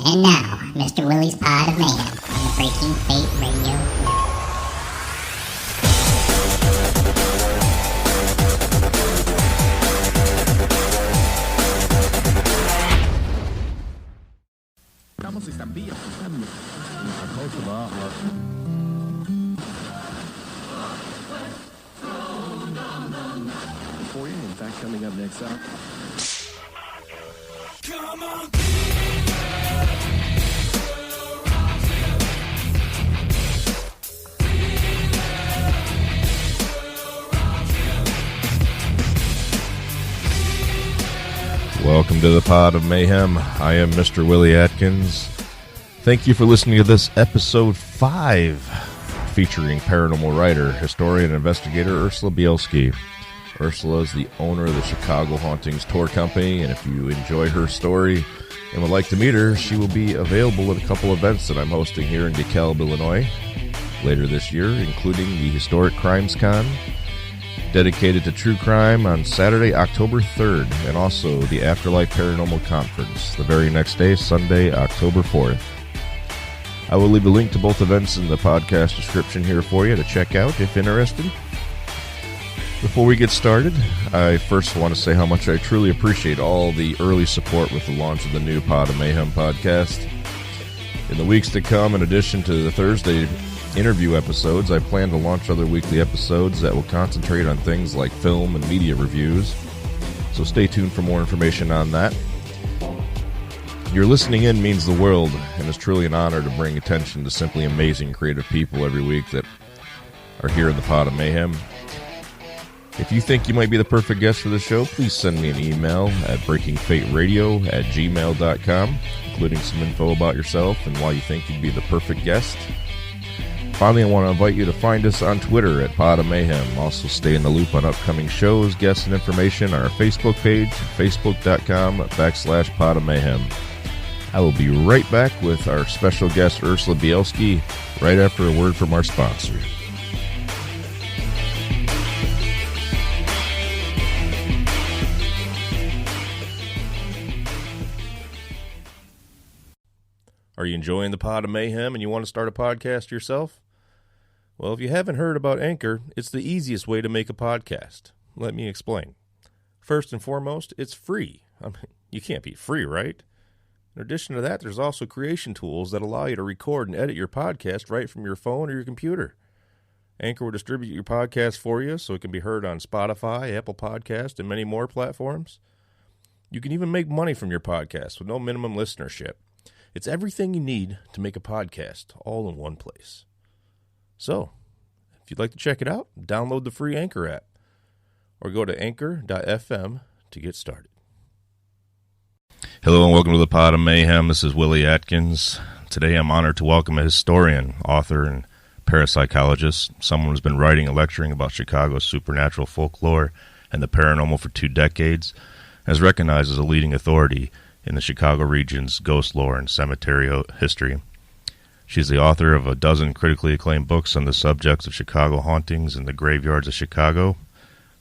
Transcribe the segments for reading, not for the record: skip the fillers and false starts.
And now, Mr. Willy's Pod of Mayhem on the Breaking Fate Radio Network. Estamos estampillas. For you, in fact, coming up next up. Come on. Welcome to the Pod of Mayhem. I am Mr. Willy Atkins. Thank you for listening to this episode 5, featuring paranormal writer, historian, and investigator Ursula Bielski. Ursula is the owner of the Chicago Hauntings Tour Company, and if you enjoy her story and would like to meet her, she will be available at a couple events that I'm hosting here in DeKalb, Illinois later this year, including the Historic Crimes Con, dedicated to true crime, on Saturday, October 3rd, and also the Afterlife Paranormal Conference the very next day, Sunday, October 4th. I will leave a link to both events in the podcast description here for you to check out if interested. Before we get started, I first want to say how much I truly appreciate all the early support with the launch of the new Pod of Mayhem podcast. In the weeks to come, in addition to the Thursday interview episodes, I plan to launch other weekly episodes that will concentrate on things like film and media reviews. So stay tuned for more information on that. Your listening in means the world, and it's truly an honor to bring attention to simply amazing creative people every week that are here in the Pod of Mayhem. If you think you might be the perfect guest for the show, please send me an email at breakingfateradio@gmail.com, including some info about yourself and why you think you'd be the perfect guest. Finally, I want to invite you to find us on Twitter at Pod of Mayhem. Also, stay in the loop on upcoming shows, guests, and information on our Facebook page, facebook.com/Pod of Mayhem. I will be right back with our special guest, Ursula Bielski, right after a word from our sponsor. Are you enjoying the Pod of Mayhem and you want to start a podcast yourself? Well, if you haven't heard about Anchor, it's the easiest way to make a podcast. Let me explain. First and foremost, it's free. I mean, you can't beat free, right? In addition to that, there's also creation tools that allow you to record and edit your podcast right from your phone or your computer. Anchor will distribute your podcast for you so it can be heard on Spotify, Apple Podcasts, and many more platforms. You can even make money from your podcast with no minimum listenership. It's everything you need to make a podcast, all in one place. So, if you'd like to check it out, download the free Anchor app or go to anchor.fm to get started. Hello and welcome to the Pod of Mayhem. This is Willy Atkins. Today I'm honored to welcome a historian, author, and parapsychologist, someone who's been writing and lecturing about Chicago's supernatural folklore and the paranormal for 2 decades, and is recognized as a leading authority in the Chicago region's ghost lore and cemetery history. She's the author of a dozen critically acclaimed books on the subjects of Chicago hauntings and the graveyards of Chicago.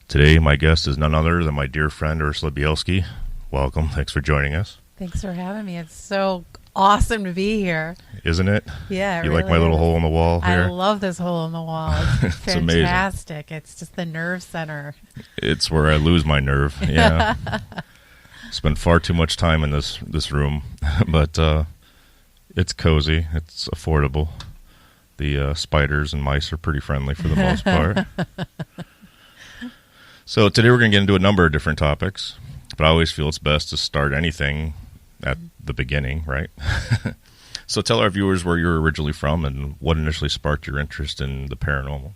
Today, my guest is none other than my dear friend, Ursula Bielski. Welcome. Thanks for joining us. Thanks for having me. It's so awesome to be here. Isn't it? Yeah, it You really like my little hole in the wall here? I love this hole in the wall. It's fantastic. It's just the nerve center. It's where I lose my nerve, yeah. Spend far too much time in this room, but it's cozy. It's affordable. The spiders and mice are pretty friendly for the most part. So today we're going to get into a number of different topics, but I always feel it's best to start anything at the beginning, right? So tell our viewers where you're originally from and what initially sparked your interest in the paranormal.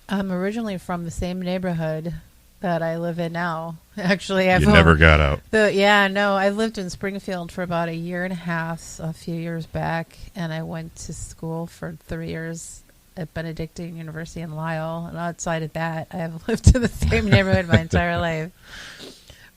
I'm originally from the same neighborhood that I live in now. Actually, You never got out. I lived in Springfield for about 1.5 years, a few years back, and I went to school for 3 years at Benedictine University in Lisle. And outside of that, I have lived in the same neighborhood my entire life.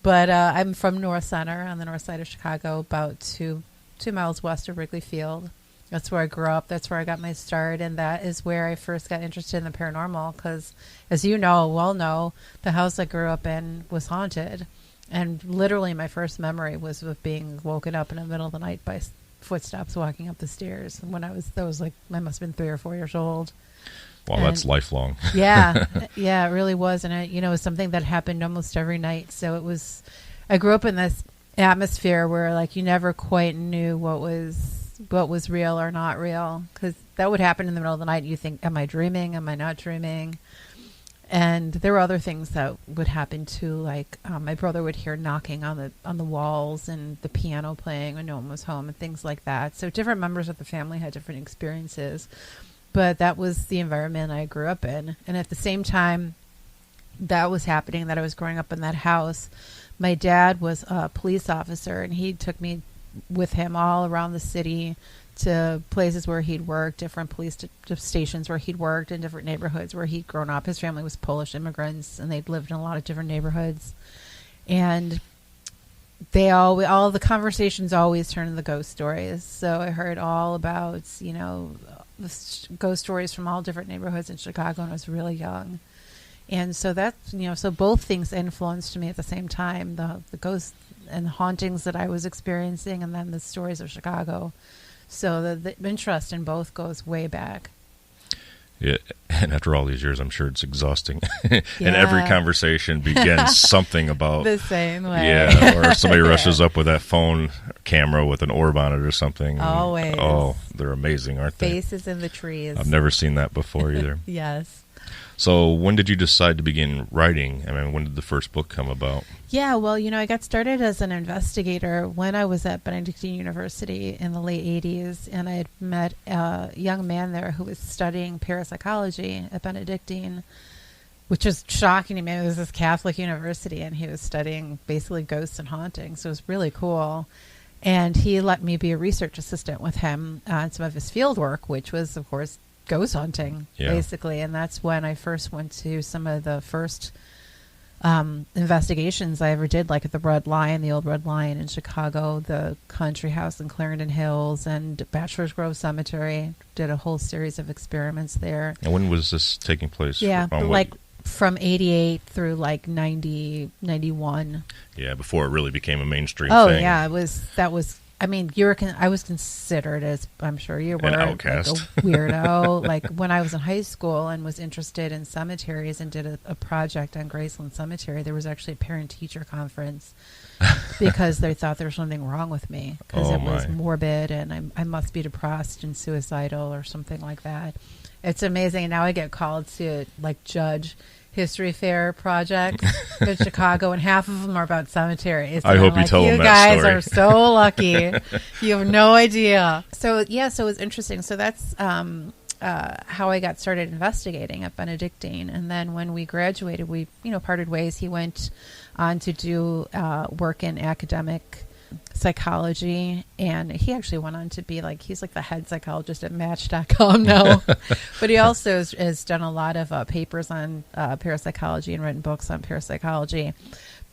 But I'm from North Center, on the north side of Chicago, about 2 miles west of Wrigley Field. That's where I grew up. That's where I got my start, and that is where I first got interested in the paranormal because, as you know, the house I grew up in was haunted. And literally my first memory was of being woken up in the middle of the night by footsteps walking up the stairs. And when I must have been 3 or 4 years old. Wow, And that's lifelong. yeah, yeah, it really was. And it was something that happened almost every night. So I grew up in this atmosphere where like you never quite knew what was real or not real, because that would happen in the middle of the night. You think, am I dreaming? Am I not dreaming? And there were other things that would happen too, like my brother would hear knocking on the walls and the piano playing when no one was home and things like that. So different members of the family had different experiences, but that was the environment I grew up in. And at the same time that was happening, that I was growing up in that house, my dad was a police officer, and he took me with him all around the city to places where he'd worked, different police stations where he'd worked, in different neighborhoods where he'd grown up. His family was Polish immigrants, and they'd lived in a lot of different neighborhoods. And all the conversations always turned into ghost stories. So I heard all about, the ghost stories from all different neighborhoods in Chicago when I was really young. And so that's, so both things influenced me at the same time, the ghosts and hauntings that I was experiencing, and then the stories of Chicago. So the interest in both goes way back. Yeah, and after all these years, I'm sure it's exhausting. And every conversation begins something about the same way. Yeah, or somebody rushes up with that phone camera with an orb on it or something. Always. Oh, they're amazing, aren't they? Faces in the trees. I've never seen that before either. Yes. So when did you decide to begin writing? I mean, when did the first book come about? Yeah, well, I got started as an investigator when I was at Benedictine University in the late 80s, and I had met a young man there who was studying parapsychology at Benedictine, which was shocking to me. It was this Catholic university, and he was studying basically ghosts and hauntings, so it was really cool. And he let me be a research assistant with him on some of his field work, which was, of course, ghost hunting, basically. And that's when I first went to some of the first investigations I ever did, like at the the old Red Lion in Chicago, the Country House in Clarendon Hills, and Bachelor's Grove Cemetery. Did a whole series of experiments there. And when was this taking place? Yeah, from 88 through 90, 91. Yeah, before it really became a mainstream thing. Oh, yeah, that was I mean, I was considered, as I'm sure you were, an outcast, like a weirdo. Like when I was in high school and was interested in cemeteries and did a project on Graceland Cemetery, there was actually a parent-teacher conference because they thought there was something wrong with me because it was morbid and I must be depressed and suicidal or something like that. It's amazing. And now I get called to judge history fair projects in Chicago, and half of them are about cemeteries. I hope you tell them that story. You guys are so lucky. You have no idea. So it was interesting. So that's how I got started investigating at Benedictine. And then when we graduated, we parted ways. He went on to do work in academic psychology, and he actually went on to be he's the head psychologist at Match.com now. But he also has done a lot of papers on parapsychology and written books on parapsychology.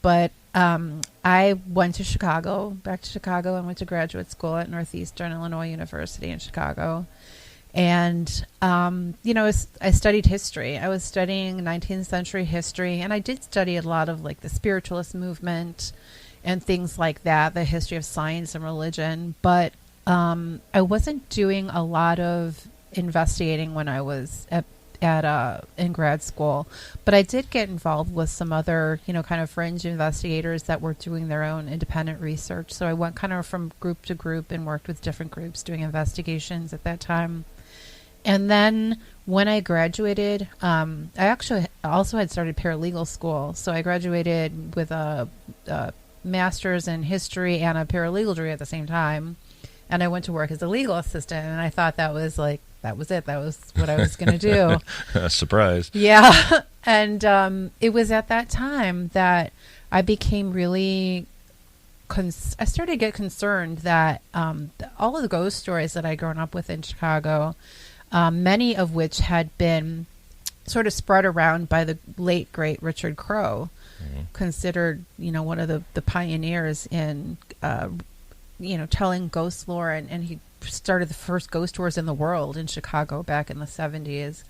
But I went to back to Chicago, and went to graduate school at Northeastern Illinois University in Chicago. And, I studied history. I was studying 19th century history, and I did study a lot of the spiritualist movement and things like that, the history of science and religion. But I wasn't doing a lot of investigating when I was in grad school. But I did get involved with some other, kind of fringe investigators that were doing their own independent research. So I went kind of from group to group and worked with different groups doing investigations at that time. And then when I graduated, I actually also had started paralegal school. So I graduated with a master's in history and a paralegal degree at the same time. And I went to work as a legal assistant, and I thought that was it. That was what I was going to do. Surprise. Yeah. And it was at that time that I became really I started to get concerned that all of the ghost stories that I'd grown up with in Chicago, many of which had been sort of spread around by the late, great Richard Crowe, considered, one of the pioneers in, telling ghost lore. And he started the first ghost tours in the world in Chicago back in the 70s.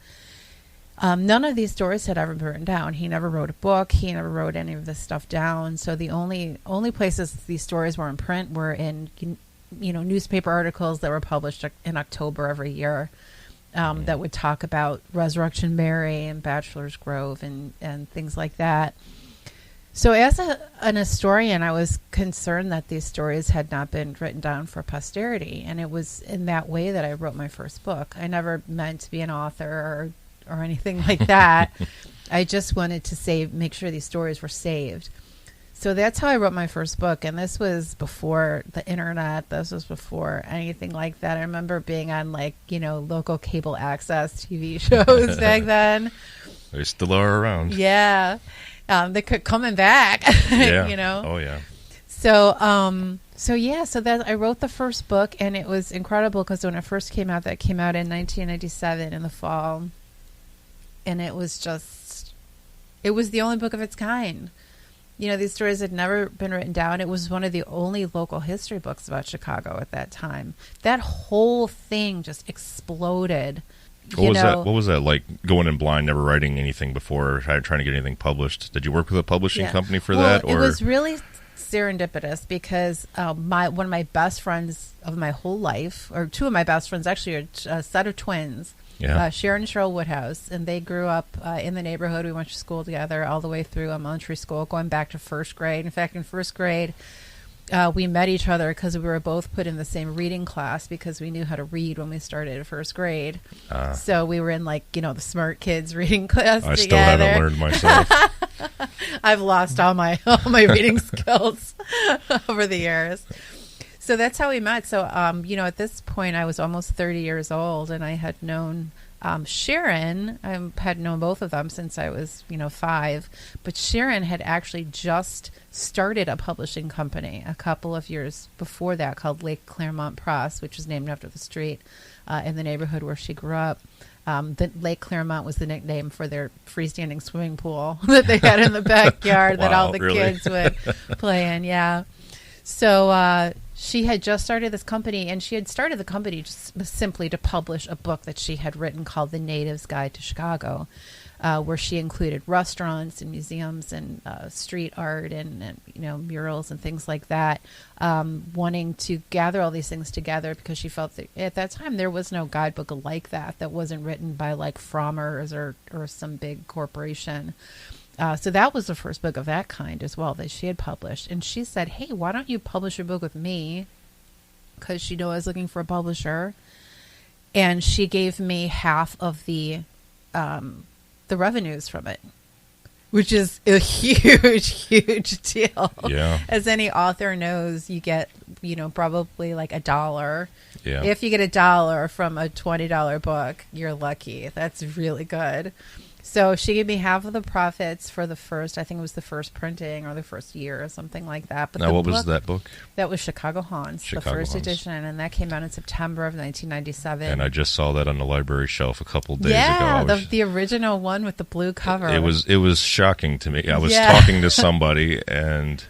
None of these stories had ever been written down. He never wrote a book. He never wrote any of this stuff down. So the only places these stories were in print were in newspaper articles that were published in October every year that would talk about Resurrection Mary and Bachelor's Grove and things like that. So as an historian, I was concerned that these stories had not been written down for posterity. And it was in that way that I wrote my first book. I never meant to be an author or anything like that. I just wanted to make sure these stories were saved. So that's how I wrote my first book. And this was before the internet. This was before anything like that. I remember being on local cable access TV shows back then. They still are around. Yeah. They could coming back, Yeah. Oh, yeah. So that I wrote the first book, and it was incredible because when it first came out, that came out in 1997 in the fall, and it was the only book of its kind. These stories had never been written down. It was one of the only local history books about Chicago at that time. That whole thing just exploded. What was that like, going in blind, never writing anything before, trying to get anything published? Did you work with a publishing company for that? Or? It was really serendipitous because one of my best friends of my whole life, or two of my best friends actually, are a set of twins, Sharon and Cheryl Woodhouse, and they grew up in the neighborhood. We went to school together all the way through elementary school, going back to first grade. In fact, in first grade, we met each other because we were both put in the same reading class because we knew how to read when we started first grade. So we were in the smart kids reading class together. I still haven't learned myself. I've lost all my reading skills over the years. So that's how we met. So, at this point I was almost 30 years old, and I had known Sharon. I had known both of them since I was, 5. But Sharon had actually just started a publishing company a couple of years before that called Lake Claremont Press, which was named after the street in the neighborhood where she grew up. The Lake Claremont was the nickname for their freestanding swimming pool that they had in the backyard that all the kids would play in. Yeah. So she had just started this company, and she had started the company just simply to publish a book that she had written called The Native's Guide to Chicago, where she included restaurants and museums and street art and murals and things like that, wanting to gather all these things together because she felt that at that time there was no guidebook like that wasn't written by like Frommers or some big corporation. So that was the first book of that kind as well that she had published. And she said, hey, why don't you publish a book with me? Because she knew I was looking for a publisher. And she gave me half of the revenues from it, which is a huge deal. Yeah. As any author knows, you get, probably like $1. Yeah. If you get $1 from a $20 book, you're lucky. That's really good. So she gave me half of the profits for the first, I think it was the first printing or the first year or something like that. But now, what was that book? That was Chicago Haunts, the first edition, and that came out in September of 1997. And I just saw that on the library shelf a couple days ago. Yeah, the original one with the blue cover. It was shocking to me. I was talking to somebody, and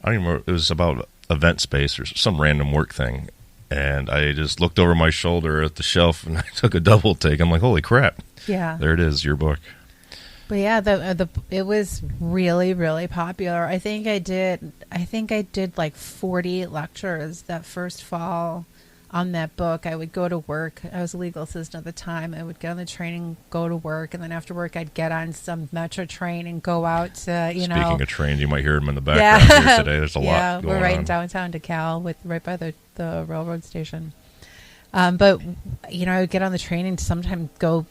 I don't even remember, it was about event space or some random work thing. And I just looked over my shoulder at the shelf, and I took a double take. I'm like, holy crap. Yeah. There it is, your book. But yeah, it was really, really popular. I think I did like 40 lectures that first fall on that book. I would go to work. I was a legal assistant at the time. I would get on the train and go to work, and then after work I'd get on some metro train and go out to, Speaking of trains, you might hear them in the background here today. There's a lot going on. Yeah, we're right in downtown DeKalb, right by the railroad station. But, I would get on the train and sometimes go,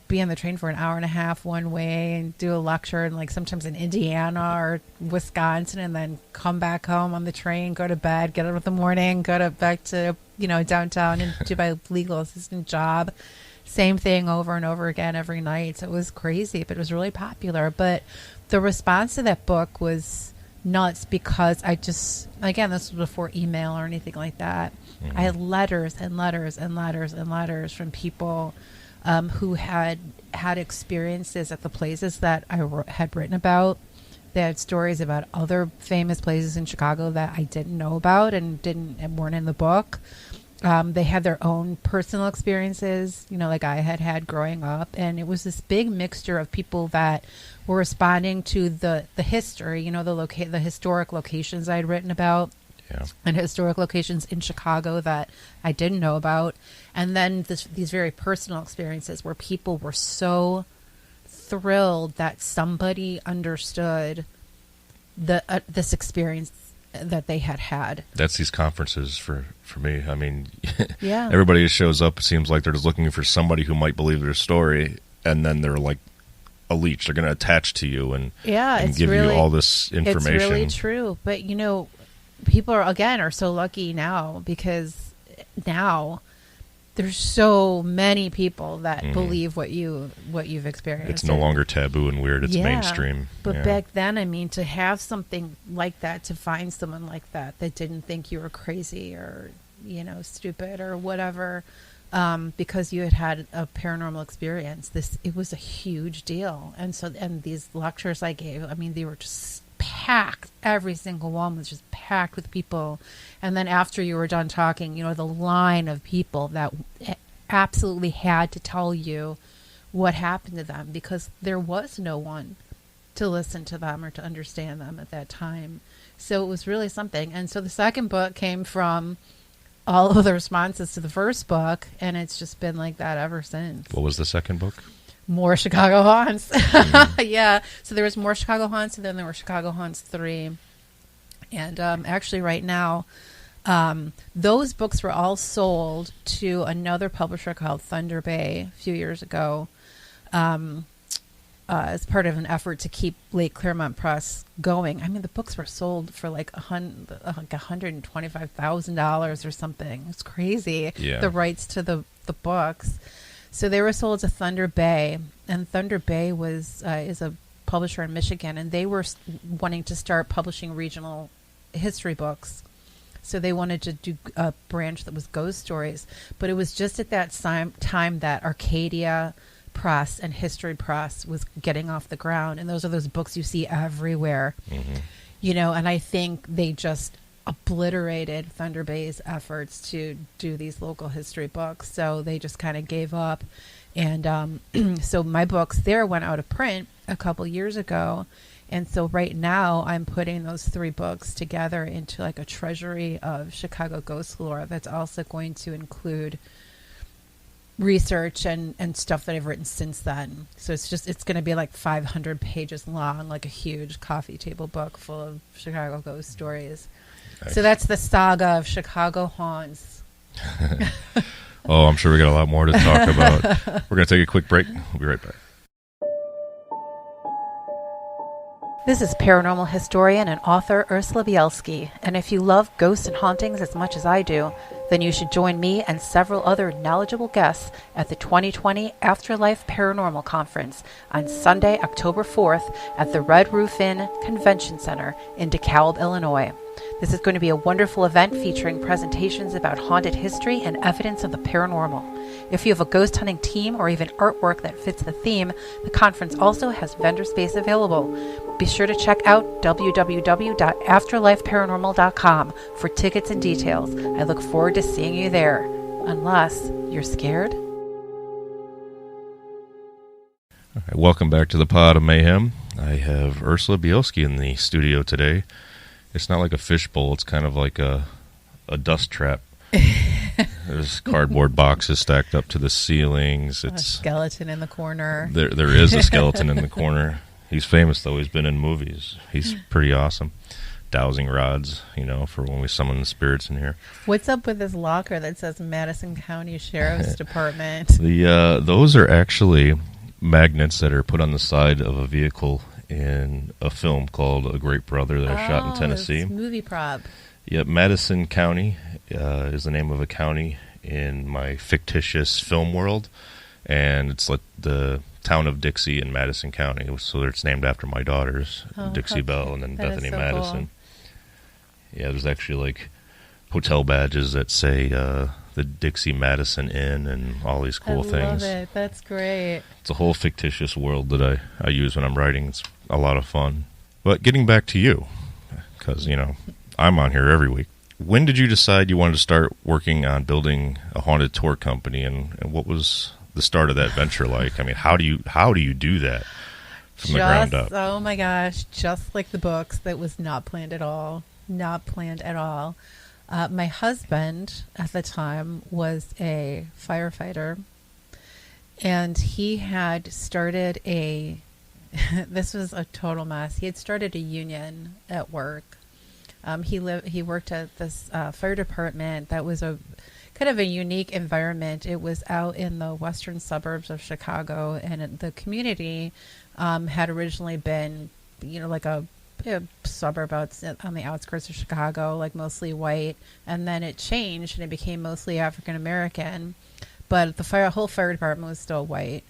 be on the train for an hour and a half one way and do a lecture in like sometimes in Indiana or Wisconsin, and then come back home on the train, go to bed, get up in the morning, back to, downtown and do my legal assistant job. Same thing over and over again every night. So it was crazy, but it was really popular. But the response to that book was nuts because this was before email or anything like that. Mm-hmm. I had letters and letters and letters and letters from people who had experiences at the places that I had written about. They had stories about other famous places in Chicago that I didn't know about and weren't in the book. They had their own personal experiences, like I had growing up. And it was this big mixture of people that were responding to the history, the historic locations I had written about. Yeah. And historic locations in Chicago that I didn't know about. And then these very personal experiences where people were so thrilled that somebody understood this experience that they had. That's these conferences for me. I mean, yeah. Everybody who shows up, it seems like they're just looking for somebody who might believe their story, and then they're like a leech. They're going to attach to you and give you all this information. It's really true. But, you know, people are so lucky now because now there's so many people that believe what you've experienced. It's no longer taboo and weird. It's mainstream. But back then, I mean, to have something like that, to find someone like that didn't think you were crazy or, you know, stupid or whatever, because you had a paranormal experience, it was a huge deal. And these lectures I gave, I mean, they were just packed. Every single one was just packed with people. And then after you were done talking, you know, the line of people that absolutely had to tell you what happened to them, because there was no one to listen to them or to understand them at that time. So it was really something. And so the second book came from all of the responses to the first book, and it's just been like that ever since. What was the second book? More Chicago Haunts. Yeah. So there was More Chicago Haunts, and then there were Chicago Haunts 3. And actually right now, those books were all sold to another publisher called Thunder Bay a few years ago, as part of an effort to keep Lake Claremont Press going. I mean, the books were sold for like $125,000 or something. It's crazy. Yeah. The rights to the books. So they were sold to Thunder Bay, and Thunder Bay is a publisher in Michigan, and they were wanting to start publishing regional history books. So they wanted to do a branch that was ghost stories, but it was just at that time that Arcadia Press and History Press was getting off the ground, and those are those books you see everywhere. You know, and I think they just obliterated Thunder Bay's efforts to do these local history books, so they just kind of gave up. And so my books there went out of print a couple years ago, and so right now I'm putting those 3 books together into like a treasury of Chicago ghost lore that's also going to include research and stuff that I've written since then. So it's going to be like 500 pages long, like a huge coffee table book full of Chicago ghost stories. Nice. So that's the saga of Chicago Haunts. Oh, I'm sure we got a lot more to talk about. We're going to take a quick break. We'll be right back. This is paranormal historian and author Ursula Bielski, and if you love ghosts and hauntings as much as I do, then you should join me and several other knowledgeable guests at the 2020 Afterlife Paranormal Conference on Sunday, October 4th at the Red Roof Inn Convention Center in DeKalb, Illinois. This is going to be a wonderful event featuring presentations about haunted history and evidence of the paranormal. If you have a ghost hunting team or even artwork that fits the theme, the conference also has vendor space available. Be sure to check out www.afterlifeparanormal.com for tickets and details. I look forward to seeing you there. Unless you're scared. All right, welcome back to the Pod of Mayhem. I have Ursula Bielski in the studio today. It's not like a fishbowl. It's kind of like a dust trap. There's cardboard boxes stacked up to the ceilings. It's a skeleton in the corner. There is a skeleton in the corner. He's famous, though. He's been in movies. He's pretty awesome. Dowsing rods, you know, for when we summon the spirits in here. What's up with this locker that says Madison County Sheriff's Department? Those are actually magnets that are put on the side of a vehicle in a film called A Great Brother that I shot in Tennessee. It's movie prop. Yep, Madison County is the name of a county in my fictitious film world, and it's like the town of Dixie in Madison County. So it's named after my daughters, Dixie Belle and then Bethany Madison. Cool. Yeah, there's actually like hotel badges that say the Dixie Madison Inn and all these cool things. I love it. That's great. It's a whole fictitious world that I use when I'm writing. It's a lot of fun. But getting back to you, because, you know, I'm on here every week. When did you decide you wanted to start working on building a haunted tour company, and what was the start of that venture like? I mean, how do you do that from the ground up? Oh my gosh, just like the books, that was not planned at all. not planned at all. My husband at the time was a firefighter, and he had started this was a total mess. He had started a union at work. He worked at this fire department that was a kind of a unique environment. It was out in the western suburbs of Chicago, and the community had originally been, like a suburb out on the outskirts of Chicago, like mostly white, and then it changed and it became mostly African American, but the whole fire department was still white.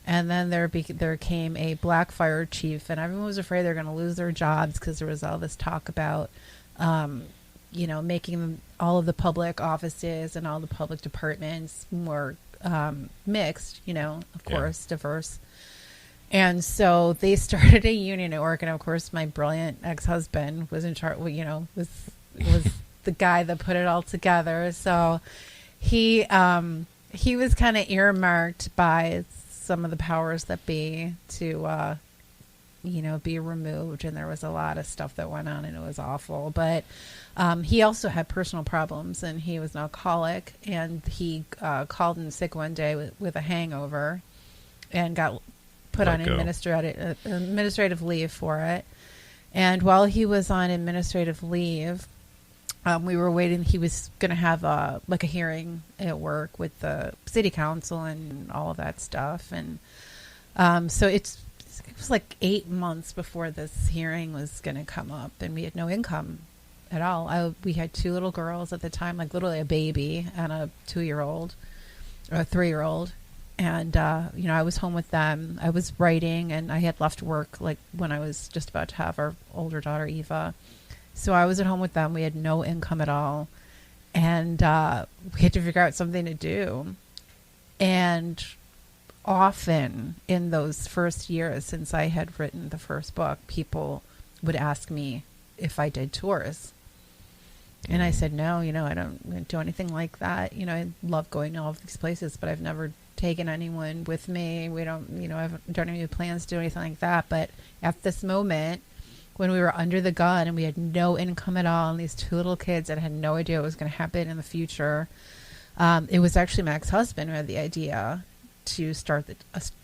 And then there came a black fire chief, and everyone was afraid they're going to lose their jobs because there was all this talk about making all of the public offices and all the public departments more mixed, of course, diverse. And so they started a union at work, and of course, my brilliant ex-husband was in charge. Was the guy that put it all together. So he was kind of earmarked by some of the powers that be to be removed, and there was a lot of stuff that went on, and it was awful. But he also had personal problems, and he was an alcoholic, and he called in sick one day with a hangover, and got put on administrative leave for it. And while he was on administrative leave, we were waiting. He was going to have a hearing at work with the city council and all of that stuff. And so it was like 8 months before this hearing was going to come up, and we had no income at all. We had 2 little girls at the time, like literally a baby and a 2-year-old or a 3-year-old. And, I was home with them. I was writing, and I had left work like when I was just about to have our older daughter, Eva. So I was at home with them. We had no income at all. And we had to figure out something to do. And often in those first years since I had written the first book, people would ask me if I did tours. And I said, no, I don't do anything like that. I love going to all of these places, but I've never taken anyone with me. We don't, I don't have any plans to do anything like that. But at this moment, when we were under the gun and we had no income at all, and these 2 little kids that had no idea what was going to happen in the future, it was actually my ex-husband who had the idea to start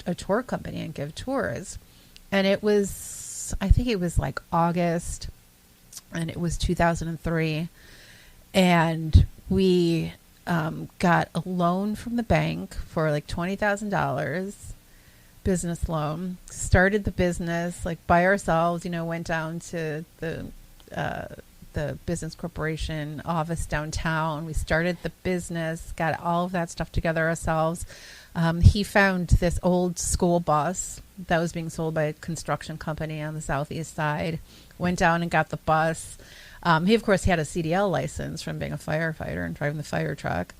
a tour company and give tours. And I think it was like August, and it was 2003. And we got a loan from the bank for like $20,000, business loan, started the business like by ourselves, went down to the business corporation office downtown. We started the business, got all of that stuff together ourselves. He found this old school bus that was being sold by a construction company on the southeast side, went down and got the bus. He, of course, had a CDL license from being a firefighter and driving the fire truck.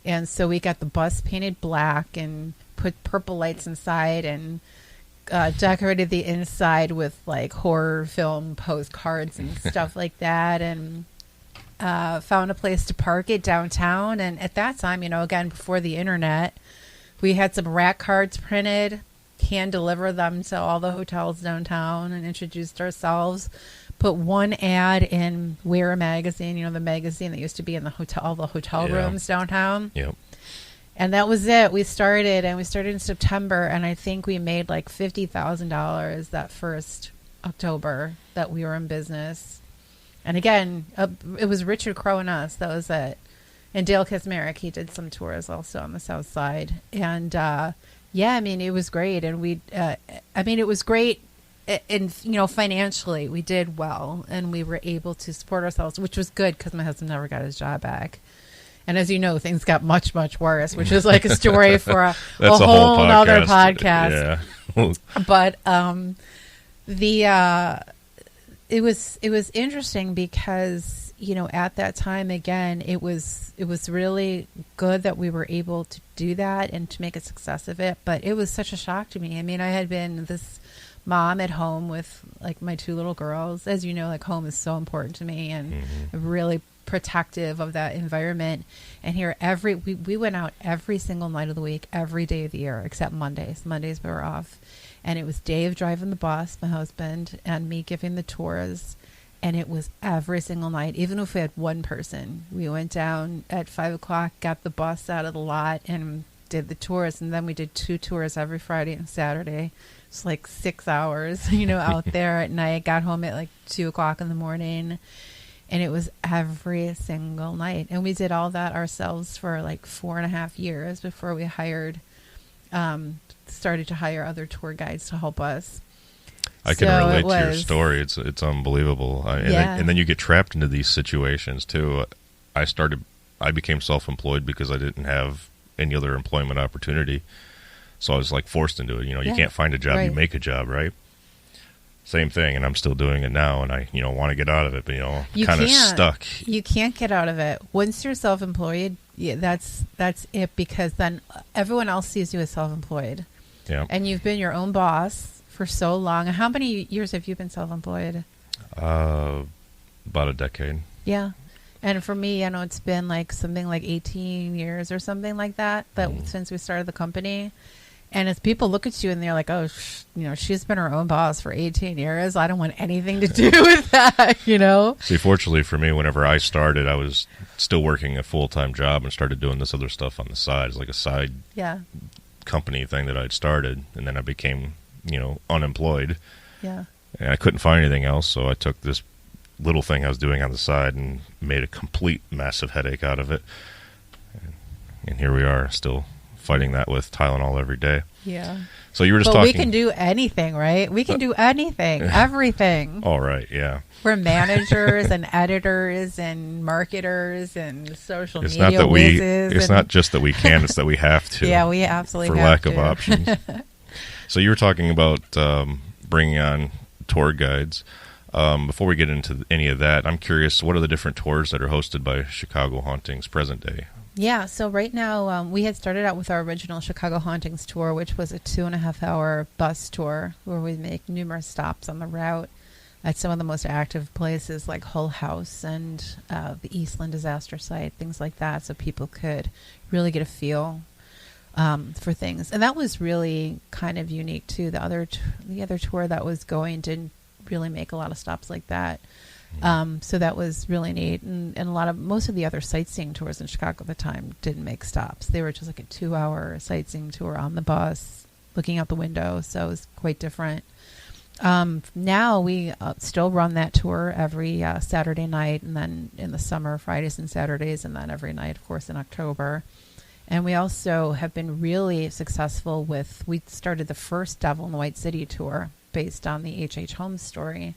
And so we got the bus painted black and put purple lights inside and decorated the inside with like horror film postcards and stuff like that. And found a place to park it downtown. And at that time, again, before the internet, we had some rack cards printed, hand deliver them to all the hotels downtown, and introduced ourselves. Put one ad in Wear magazine, the magazine that used to be in all the hotel rooms downtown. Yep. And that was it. We started in September, and I think we made like $50,000 that first October that we were in business. And again, it was Richard Crowe and us. That was it. And Dale Kaczmarek, he did some tours also on the South Side. And it was great. And it was great. And financially we did well, and we were able to support ourselves, which was good because my husband never got his job back. And as you know, things got much, much worse, which is like a story for a whole other podcast. Yeah. But it was interesting because at that time, again, it was really good that we were able to do that and to make a success of it. But it was such a shock to me. I mean, I had been this mom at home with like my 2 little girls. As you know, like home is so important to me, and really protective of that environment. And here we went out every single night of the week, every day of the year, except Mondays. Mondays we were off. And it was Dave driving the bus, my husband, and me giving the tours. And it was every single night, even if we had one person. We went down at 5 o'clock, got the bus out of the lot, and did the tours. And then we did 2 tours every Friday and Saturday. It's like 6 hours, out there at night. Got home at like 2 o'clock in the morning. And it was every single night. And we did all that ourselves for like 4.5 years before we started to hire other tour guides to help us. I can relate to your story. It's unbelievable. And then you get trapped into these situations too. I became self-employed because I didn't have any other employment opportunity. So I was like forced into it. You can't find a job, right. You make a job, right? Same thing, and I'm still doing it now, and I, want to get out of it, but, kind of stuck. You can't get out of it. Once you're self-employed, that's it, because then everyone else sees you as self-employed. Yeah. And you've been your own boss for so long. How many years have you been self-employed? About a decade. Yeah. And for me, it's been like something like 18 years or something like that since we started the company. And as people look at you and they're like, oh, she's been her own boss for 18 years. I don't want anything to do with that, See, fortunately for me, whenever I started, I was still working a full-time job and started doing this other stuff on the side. It's like a side company thing that I'd started. And then I became, unemployed. Yeah. And I couldn't find anything else, so I took this little thing I was doing on the side and made a complete massive headache out of it. And here we are, still fighting that with Tylenol every day. Yeah. So you were just talking. We can do anything, right? We can do anything, everything. All right, yeah. We're managers and editors and marketers and social it's media not that whizzes. It's not just that we can, it's that we have to. Yeah, we absolutely for have lack of options. So you were talking about bringing on tour guides. Before we get into any of that, I'm curious, what are the different tours that are hosted by Chicago Hauntings present day? Yeah, so right now we had started out with our original Chicago Hauntings tour, which was a 2.5-hour bus tour where we make numerous stops on the route at some of the most active places like Hull House and the Eastland disaster site, things like that, so people could really get a feel for things. And that was really kind of unique too. The other tour that was going didn't really make a lot of stops like that. So that was really neat. And most of the other sightseeing tours in Chicago at the time didn't make stops. They were just like a 2-hour sightseeing tour on the bus, looking out the window. So it was quite different. Now we still run that tour every Saturday night, and then in the summer, Fridays and Saturdays, and then every night, of course, in October. And we also have been really successful we started the first Devil in the White City tour based on the H.H. Holmes story.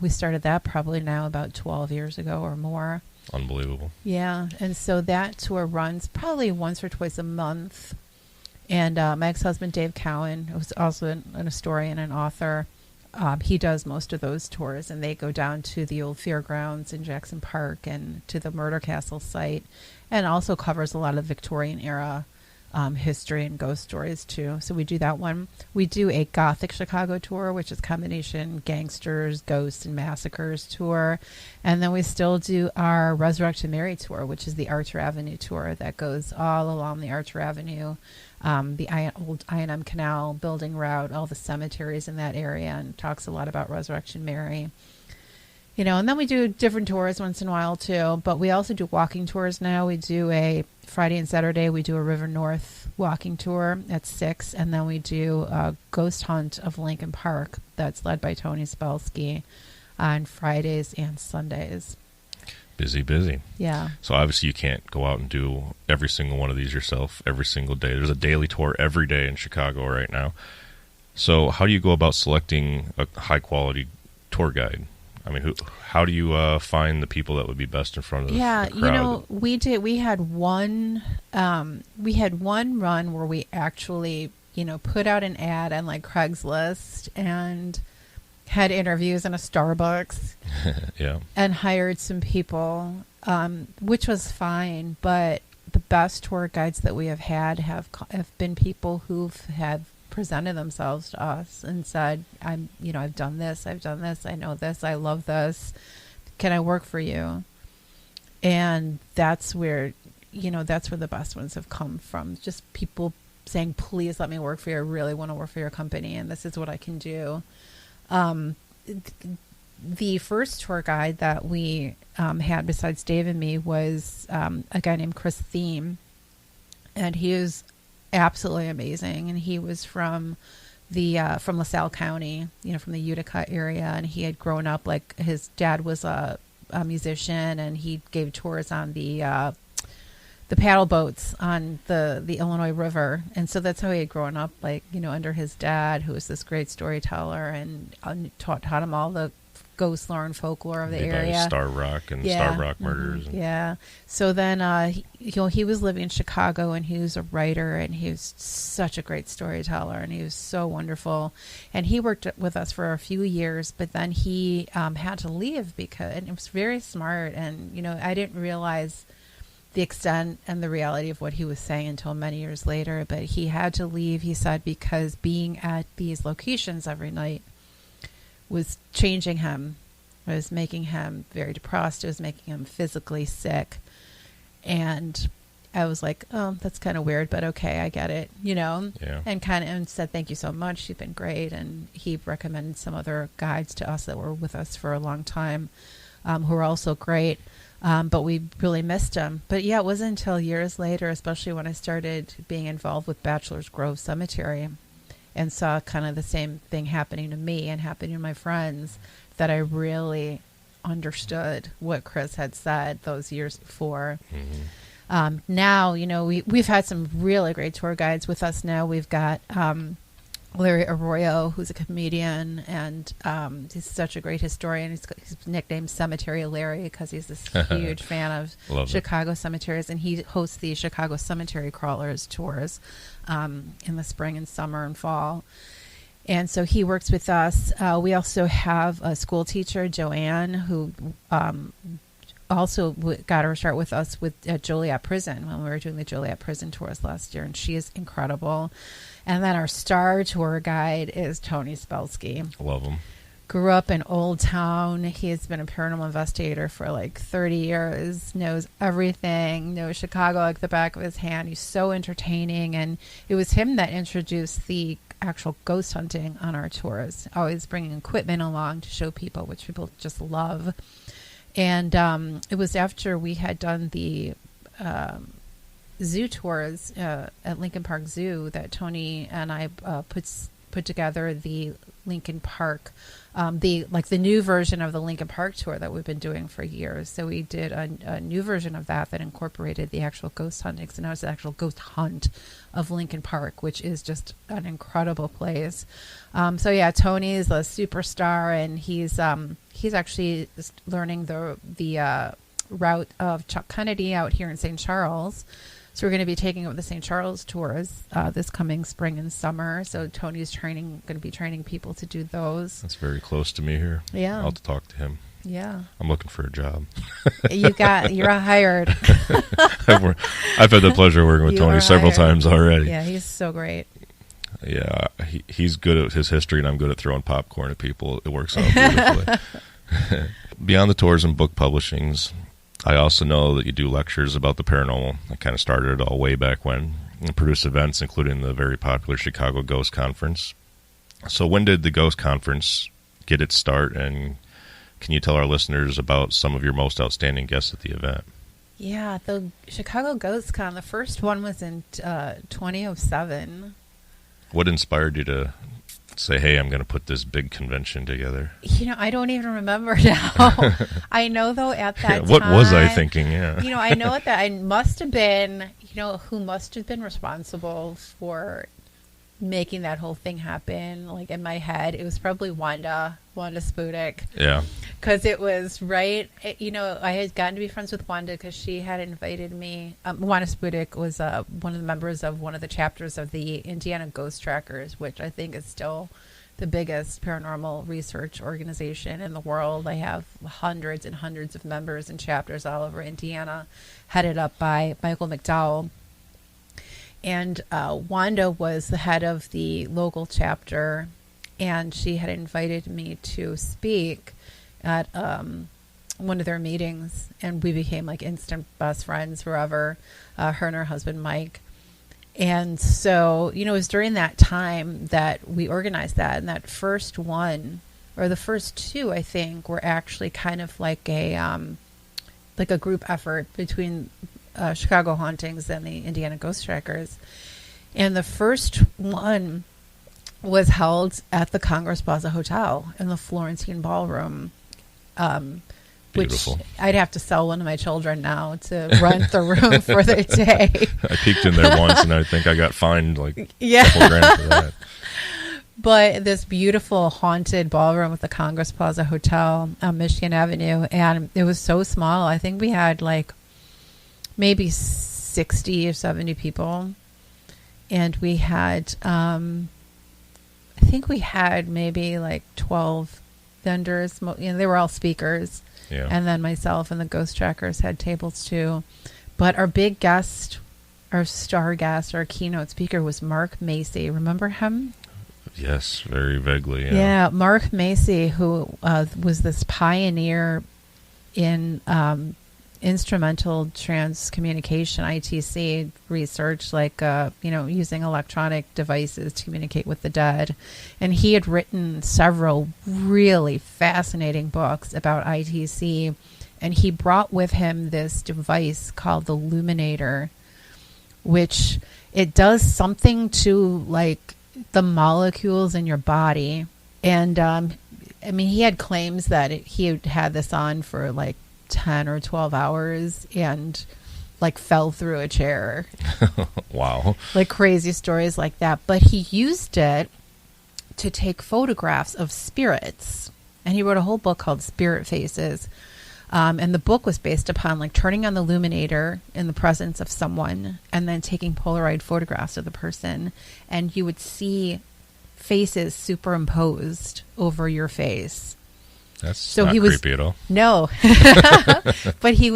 We started that probably now about 12 years ago or more. Unbelievable. Yeah. And so that tour runs probably once or twice a month. And my ex-husband, Dave Cowan, who's also an historian and author, he does most of those tours. And they go down to the old fairgrounds in Jackson Park and to the Murder Castle site, and also covers a lot of Victorian era history and ghost stories too. So we do that one. We do a Gothic Chicago tour, which is combination gangsters, ghosts, and massacres tour. And then we still do our Resurrection Mary tour, which is the Archer Avenue tour that goes all along the Archer Avenue, the old I&M Canal building route, all the cemeteries in that area, and talks a lot about Resurrection Mary. And then we do different tours once in a while too, but we also do walking tours now. We do a Friday and Saturday, we do a River North walking tour at 6, and then we do a ghost hunt of Lincoln Park that's led by Tony Spelski on Fridays and Sundays. Busy. Yeah. So obviously you can't go out and do every single one of these yourself every single day. There's a daily tour every day in Chicago right now. So how do you go about selecting a high-quality tour guide? I mean, how do you find the people that would be best in front of the crowd? We had one run where we actually, put out an ad on like Craigslist and had interviews in a Starbucks. Yeah. And hired some people, which was fine. But the best tour guides that we have had have been people who've had presented themselves to us and said, I've done this, I know this, I love this, can I work for you? And that's where the best ones have come from. Just people saying, please let me work for you, I really want to work for your company, and this is what I can do. the first tour guide that we had besides Dave and me was a guy named Chris Thiem, and he is absolutely amazing. And he was from LaSalle County, from the Utica area, and he had grown up, like, his dad was a musician, and he gave tours on the paddle boats on the Illinois River. And so that's how he had grown up, like, under his dad, who was this great storyteller, and taught him all the ghost lore and folklore of the area. Star Rock and Star Rock Murders. Yeah. So then, he was living in Chicago, and he was a writer, and he was such a great storyteller, and he was so wonderful. And he worked with us for a few years, but then he had to leave and it was very smart. And, I didn't realize the extent and the reality of what he was saying until many years later, but he had to leave, he said, because being at these locations every night was changing him. It was making him very depressed. It was making him physically sick. And I was like, oh, that's kind of weird, but okay, I get it, Yeah. And said, thank you so much. You've been great. And he recommended some other guides to us that were with us for a long time, who were also great. But we really missed him. But yeah, it wasn't until years later, especially when I started being involved with Bachelor's Grove Cemetery and saw kind of the same thing happening to me and happening to my friends, that I really understood what Chris had said those years before. Mm-hmm. Now, we've had some really great tour guides with us now. We've got Larry Arroyo, who's a comedian, and he's such a great historian. He's nicknamed Cemetery Larry because he's this huge fan of Chicago cemeteries, and he hosts the Chicago Cemetery Crawlers tours in the spring and summer and fall. And so he works with us. We also have a school teacher, Joanne, who also got her start with us at Joliet Prison when we were doing the Joliet Prison tours last year, and she is incredible. And then our star tour guide is Tony Spelsky. Love him. Grew up in Old Town. He has been a paranormal investigator for like 30 years, knows everything, knows Chicago like the back of his hand. He's so entertaining. And it was him that introduced the actual ghost hunting on our tours, always bringing equipment along to show people, which people just love. And it was after we had done the zoo tours at Lincoln Park Zoo that Tony and I put together the Lincoln Park, the new version of the Lincoln Park tour that we've been doing for years. So we did a new version of that incorporated the actual ghost hunting. So now it's the actual ghost hunt of Lincoln Park, which is just an incredible place. So yeah, Tony is a superstar, and he's actually learning the route of Chuck Kennedy out here in St. Charles. So we're going to be taking over the St. Charles tours this coming spring and summer. So Tony's going to be training people to do those. That's very close to me here. Yeah. I'll have to talk to him. Yeah. I'm looking for a job. You're hired. I've had the pleasure of working with Tony several times already. Yeah, he's so great. Yeah, he's good at his history, and I'm good at throwing popcorn at people. It works out beautifully. Beyond the tours and book publishings, I also know that you do lectures about the paranormal. I kind of started it all way back when, and produce events, including the very popular Chicago Ghost Conference. So when did the Ghost Conference get its start, and can you tell our listeners about some of your most outstanding guests at the event? Yeah, the Chicago Ghost Con, the first one was in 2007. What inspired you to say, hey, I'm going to put this big convention together? I don't even remember now. I know, though, at that time. What was I thinking? Yeah. I know that I must have been, who must have been responsible for making that whole thing happen. Like, in my head, it was probably Wanda Spudek. Yeah. Because it was right, I had gotten to be friends with Wanda because she had invited me. Wanda Spudek was one of the members of one of the chapters of the Indiana Ghost Trackers, which I think is still the biggest paranormal research organization in the world. They have hundreds and hundreds of members and chapters all over Indiana, headed up by Michael McDowell. And Wanda was the head of the local chapter, and she had invited me to speak at one of their meetings, and we became like instant best friends forever, her and her husband Mike. And so, it was during that time that we organized that, and that first one, or the first two, I think, were actually kind of like a group effort between Chicago Hauntings and the Indiana Ghost Trackers. And the first one was held at the Congress Plaza Hotel in the Florentine Ballroom. Beautiful. Which I'd have to sell one of my children now to rent the room for the day. I peeked in there once, and I think I got fined like a Yeah. couple grand for that. But this beautiful haunted ballroom with the Congress Plaza Hotel on Michigan Avenue, and it was so small. I think we had like maybe 60 or 70 people, and we had I think we had maybe like 12 vendors. They were all speakers. Yeah. And then myself and the Ghost Trackers had tables too. But our big guest, our star guest, our keynote speaker was Mark Macy. Remember him? Yes, very vaguely. Yeah, Mark Macy, who was this pioneer in instrumental transcommunication, ITC research, like, using electronic devices to communicate with the dead. And he had written several really fascinating books about ITC. And he brought with him this device called the Luminator, which it does something to like the molecules in your body. And he had claims that he had this on for like 10 or 12 hours and like fell through a chair. Wow. Like crazy stories like that. But he used it to take photographs of spirits. And he wrote a whole book called Spirit Faces. And the book was based upon like turning on the illuminator in the presence of someone and then taking Polaroid photographs of the person. And you would see faces superimposed over your face. That's not creepy at all. No. But he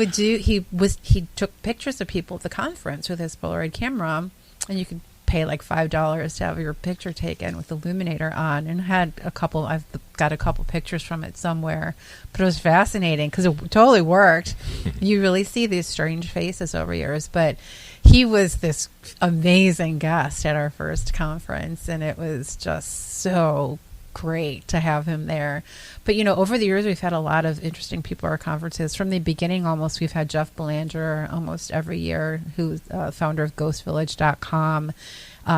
took pictures of people at the conference with his Polaroid camera, and you could pay like $5 to have your picture taken with the illuminator on, and I've got a couple pictures from it somewhere, but it was fascinating because it totally worked. You really see these strange faces over yours, but he was this amazing guest at our first conference, and it was just so great to have him there. But over the years we've had a lot of interesting people at our conferences. From the beginning, almost, we've had Jeff Belanger almost every year, who's founder of ghostvillage.com.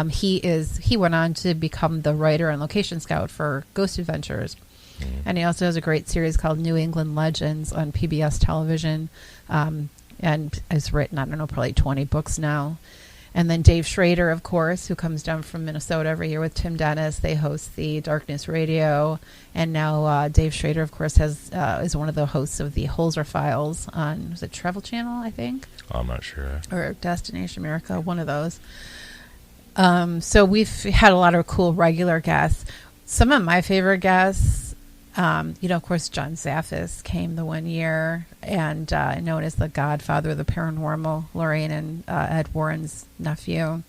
He went on to become the writer and location scout for Ghost Adventures. And he also has a great series called New England Legends on PBS television, and has written, I don't know, probably 20 books now. And then Dave Schrader, of course, who comes down from Minnesota every year with Tim Dennis. They host the Darkness Radio. And now Dave Schrader, of course, is one of the hosts of the Holzer Files on, was it Travel Channel, I think? I'm not sure. Or Destination America, one of those. So we've had a lot of cool regular guests. Some of my favorite guests, of course, John Zaffis came the one year, and known as the godfather of the paranormal, Lorraine and Ed Warren's nephew.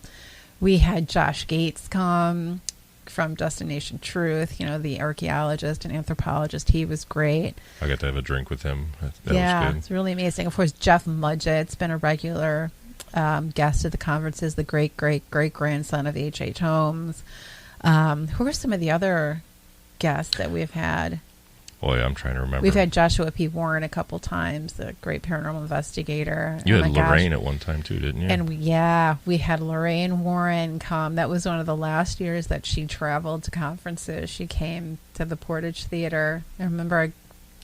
We had Josh Gates come from Destination Truth, the archaeologist and anthropologist. He was great. I got to have a drink with him. That yeah, was good. It's really amazing. Of course, Jeff Mudgett's been a regular guest at the conferences, the great-great-great-grandson of H.H. Holmes. Who are some of the other guests that we've had? Boy, I'm trying to remember. We've had Joshua P. Warren a couple times, the great paranormal investigator. You had Lorraine at one time too, didn't you? And we had Lorraine Warren come. That was one of the last years that she traveled to conferences. She came to the Portage Theater. I remember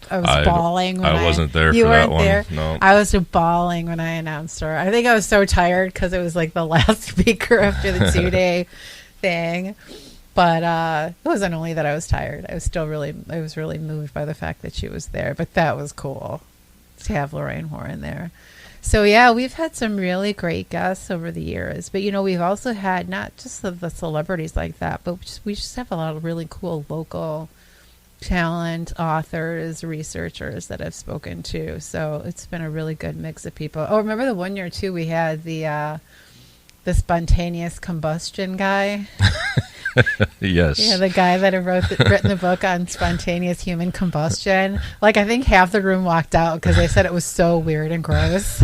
I was bawling when I wasn't there you for that weren't one. There. No. I was bawling when I announced her. I think I was so tired because it was like the last speaker after the 2-day thing. But it wasn't only that I was tired. I was really moved by the fact that she was there. But that was cool to have Lorraine Warren there. So, yeah, we've had some really great guests over the years. But, we've also had not just the celebrities like that, but we just have a lot of really cool local talent, authors, researchers that I've spoken to. So it's been a really good mix of people. Oh, remember the one year, too, we had the spontaneous combustion guy? Yes. Yeah, the guy that had written the book on spontaneous human combustion. Like, I think half the room walked out because they said it was so weird and gross.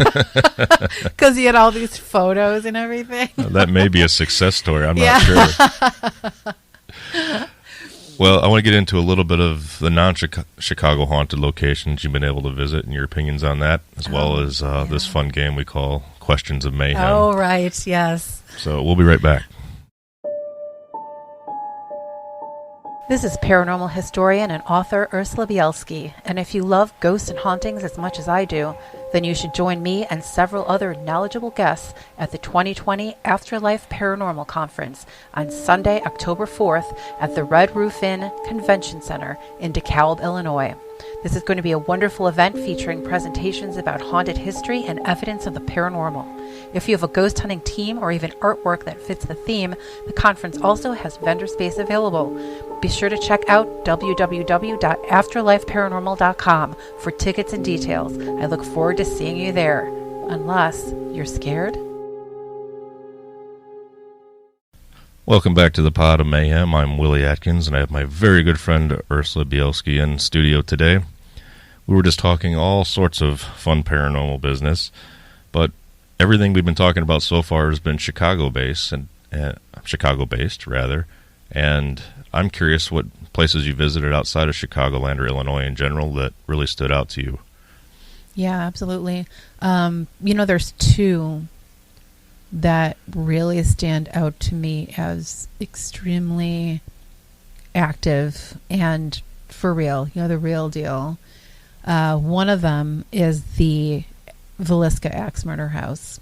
Because he had all these photos and everything. That may be a success story. I'm not sure. Well, I want to get into a little bit of the non-Chicago haunted locations you've been able to visit and your opinions on that, as well as this fun game we call Questions of Mayhem. Oh, right. Yes. So we'll be right back. This is paranormal historian and author Ursula Bielski, and if you love ghosts and hauntings as much as I do, then you should join me and several other knowledgeable guests at the 2020 Afterlife Paranormal Conference on Sunday, October 4th at the Red Roof Inn Convention Center in DeKalb, Illinois. This is going to be a wonderful event featuring presentations about haunted history and evidence of the paranormal. If you have a ghost hunting team or even artwork that fits the theme, the conference also has vendor space available. Be sure to check out www.afterlifeparanormal.com for tickets and details. I look forward to seeing you there. Unless you're scared. Welcome back to the Pod of Mayhem. I'm Willy Atkins, and I have my very good friend Ursula Bielski in studio today. We were just talking all sorts of fun paranormal business, but everything we've been talking about so far has been Chicago-based, and I'm curious what places you visited outside of Chicagoland or Illinois in general that really stood out to you. Yeah, absolutely. There's two that really stand out to me as extremely active and for real, the real deal. One of them is the Villisca Axe Murder House.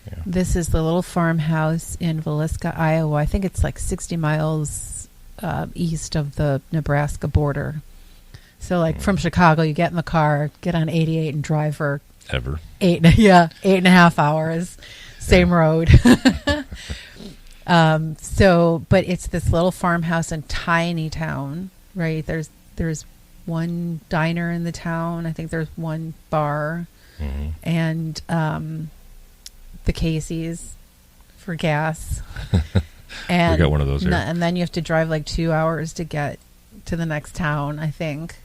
Yeah. This is the little farmhouse in Villisca, Iowa. I think it's like 60 miles east of the Nebraska border. So like from Chicago, you get in the car, get on 88 and drive for 8.5 hours. Same road. But it's this little farmhouse in tiny town, right? There's one diner in the town. I think there's one bar, and the Casey's for gas. And we got one of those here. And then you have to drive like 2 hours to get to the next town, I think,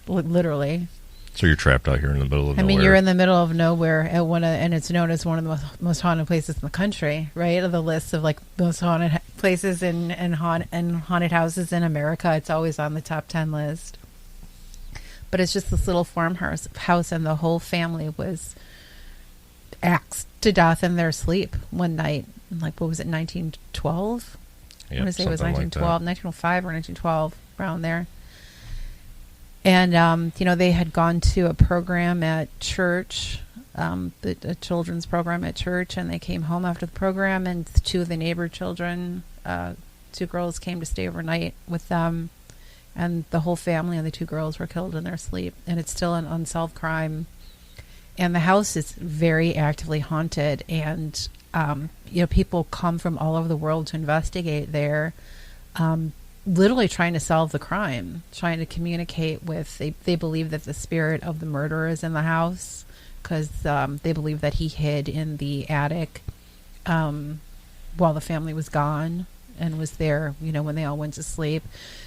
literally. So you're trapped out here in the middle of nowhere. I mean, you're in the middle of nowhere, and it's known as one of the most haunted places in the country, right? Of the list of like most haunted places and haunted houses in America, it's always on the top 10 list. But it's just this little farmhouse, and the whole family was axed to death in their sleep one night. Like, what was it, 1912? I want to say it was 1912, 1905 or 1912, around there. And, they had gone to a program at church, a children's program at church, and they came home after the program, and two of the neighbor children, two girls came to stay overnight with them, and the whole family and the two girls were killed in their sleep, and it's still an unsolved crime. And the house is very actively haunted, and, people come from all over the world to investigate there, literally trying to solve the crime, trying to communicate with, they believe that the spirit of the murderer is in the house, because they believe that he hid in the attic while the family was gone and was there, when they all went to sleep.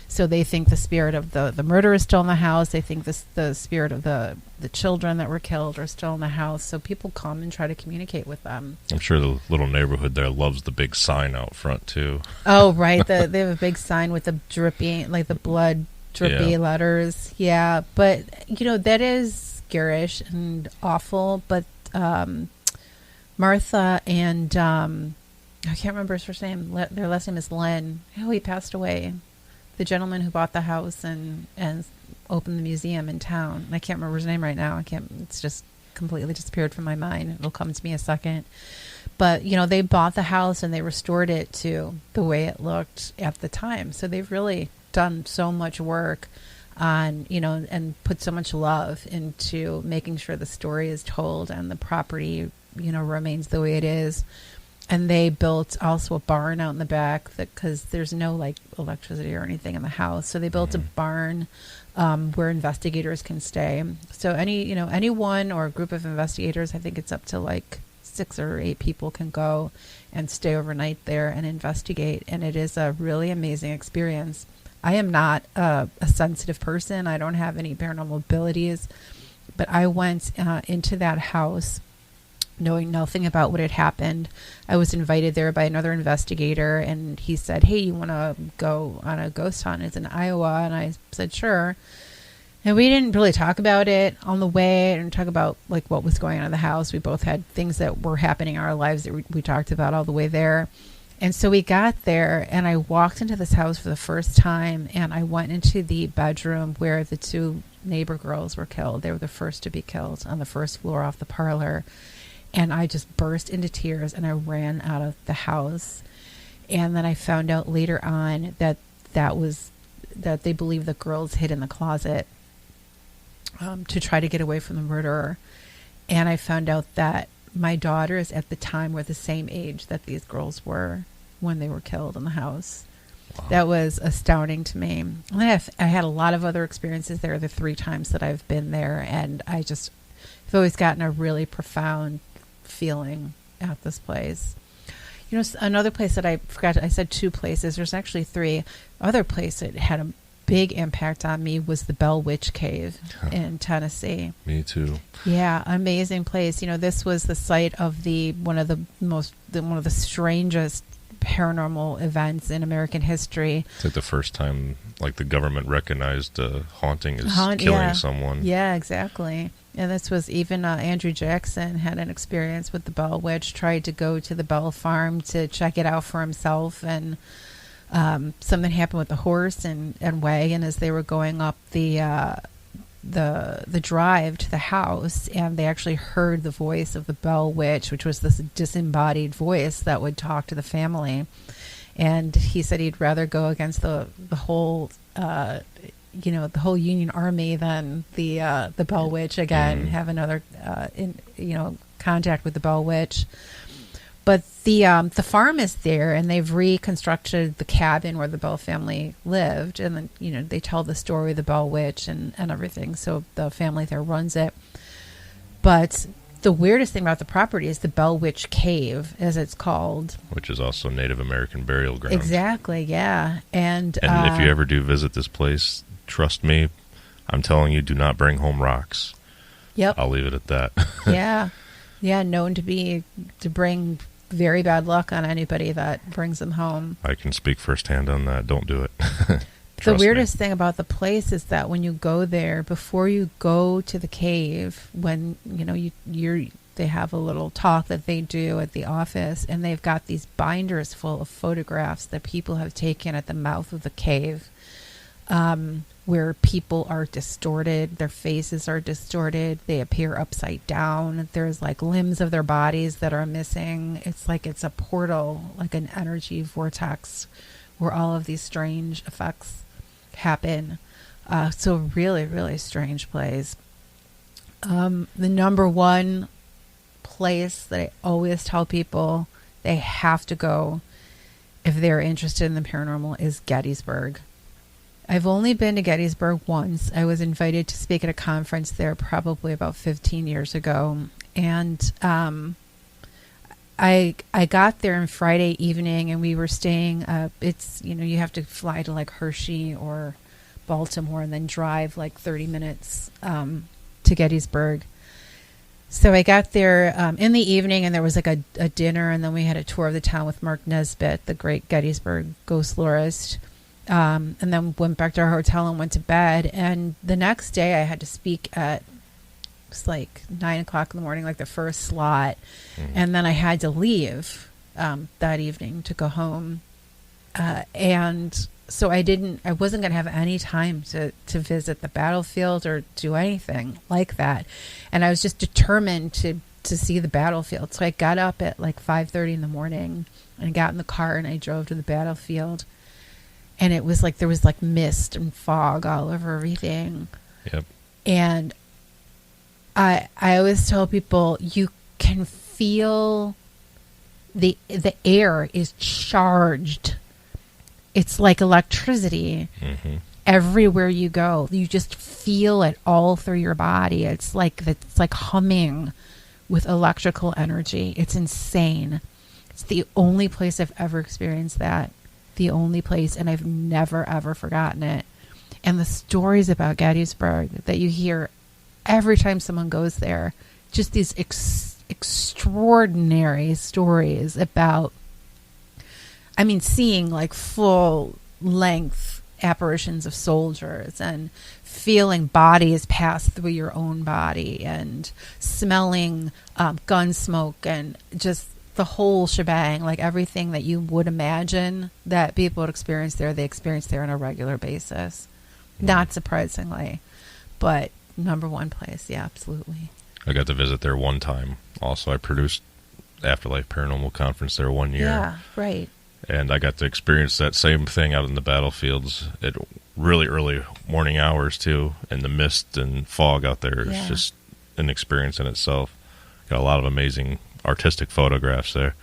So they think the spirit of the murderer is still in the house. They think the spirit of the children that were killed are still in the house. So people come and try to communicate with them. I'm sure the little neighborhood there loves the big sign out front, too. Oh, right. They have a big sign with the drippy, like the blood drippy letters. Yeah. But, that is garish and awful. But Martha and I can't remember his first name. Their last name is Len. Oh, he passed away. The gentleman who bought the house and opened the museum in town. I can't remember his name right now. It's just completely disappeared from my mind. It'll come to me a second. But, they bought the house and they restored it to the way it looked at the time. So they've really done so much work on, and put so much love into making sure the story is told and the property, remains the way it is. And they built also a barn out in the back because there's no like electricity or anything in the house. So they built a barn where investigators can stay. So anyone or a group of investigators, I think it's up to like 6 or 8 people can go and stay overnight there and investigate. And it is a really amazing experience. I am not a sensitive person. I don't have any paranormal abilities, but I went into that house knowing nothing about what had happened. I was invited there by another investigator, and he said, "Hey, you want to go on a ghost hunt? It's in Iowa." And I said, "Sure." And we didn't really talk about it on the way and talk about like what was going on in the house. We both had things that were happening in our lives that we talked about all the way there. And so we got there, and I walked into this house for the first time, and I went into the bedroom where the two neighbor girls were killed. They were the first to be killed on the first floor off the parlor. And I just burst into tears, and I ran out of the house. And then I found out later on that they believed the girls hid in the closet to try to get away from the murderer. And I found out that my daughters at the time were the same age that these girls were when they were killed in the house. Wow. That was astounding to me. I had a lot of other experiences there the 3 times that I've been there, and I've always gotten a really profound feeling at this place. You know, another place that I forgot, I said 2 places. There's actually 3. Other place that had a big impact on me was the Bell Witch Cave in Tennessee. Me too. Yeah, amazing place. You know, this was the site of one of the strangest paranormal events in American history. It's like the first time like the government recognized haunting as killing someone. Yeah, exactly. And this was even Andrew Jackson had an experience with the Bell Witch, tried to go to the Bell Farm to check it out for himself, and something happened with the horse and wagon as they were going up the drive to the house, and they actually heard the voice of the Bell Witch, which was this disembodied voice that would talk to the family. And he said he'd rather go against the whole the whole Union Army than the Bell Witch again, have another contact with the Bell Witch. But the farm is there, and they've reconstructed the cabin where the Bell family lived, and then they tell the story of the Bell Witch and everything. So the family there runs it. But the weirdest thing about the property is the Bell Witch Cave, as it's called, which is also Native American burial ground. Exactly, yeah. And if you ever do visit this place, trust me, I'm telling you, do not bring home rocks. Yep, I'll leave it at that. yeah, known to bring very bad luck on anybody that brings them home. I can speak firsthand on that. Don't do it. The weirdest thing about the place is that when you go there, before you go to the cave, when they have a little talk that they do at the office, and they've got these binders full of photographs that people have taken at the mouth of the cave, where people are distorted, their faces are distorted, they appear upside down, there's like limbs of their bodies that are missing. It's like it's a portal, like an energy vortex where all of these strange effects happen. So really, really strange place. The number one place that I always tell people they have to go if they're interested in the paranormal is Gettysburg. I've only been to Gettysburg once. I was invited to speak at a conference there probably about 15 years ago. And I got there on Friday evening, and we were staying it's, you have to fly to like Hershey or Baltimore and then drive like 30 minutes to Gettysburg. So I got there in the evening, and there was like a dinner, and then we had a tour of the town with Mark Nesbitt, the great Gettysburg ghost lorist. And then went back to our hotel and went to bed. And the next day I had to speak at, it was like 9 o'clock in the morning, like the first slot. And then I had to leave that evening to go home. And so I wasn't going to have any time to visit the battlefield or do anything like that. And I was just determined to see the battlefield. So I got up at like 5:30 in the morning and got in the car, and I drove to the battlefield. And it was like there was like mist and fog all over everything. Yep. And I always tell people, you can feel the air is charged. It's like electricity. Mm-hmm. Everywhere you go, you just feel it all through your body. It's like humming with electrical energy. It's insane. It's the only place I've ever experienced that. The only place, and I've never ever forgotten it. And the stories about Gettysburg that you hear every time someone goes there, just these extraordinary stories about, seeing like full length apparitions of soldiers and feeling bodies pass through your own body and smelling gun smoke and just the whole shebang, like everything that you would imagine that people would experience there, they experience there on a regular basis. Not surprisingly, but number one place. Yeah, absolutely. I got to visit there one time. Also, I produced Afterlife Paranormal Conference there 1 year. Yeah, right. And I got to experience that same thing out in the battlefields at really early morning hours, too. And the mist and fog out there is just an experience in itself. Got a lot of amazing artistic photographs there.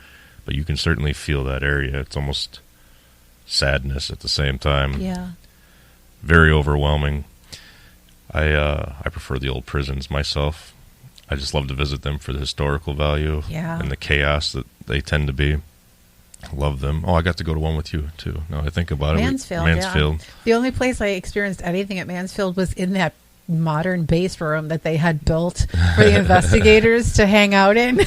But you can certainly feel that area. It's almost sadness at the same time. Yeah. Very overwhelming. I prefer the old prisons myself. I just love to visit them for the historical value and the chaos that they tend to be. I love them. Oh, I got to go to one with you, too. Now I think about Mansfield, Mansfield. Yeah. The only place I experienced anything at Mansfield was in that modern base room that they had built for the investigators to hang out in.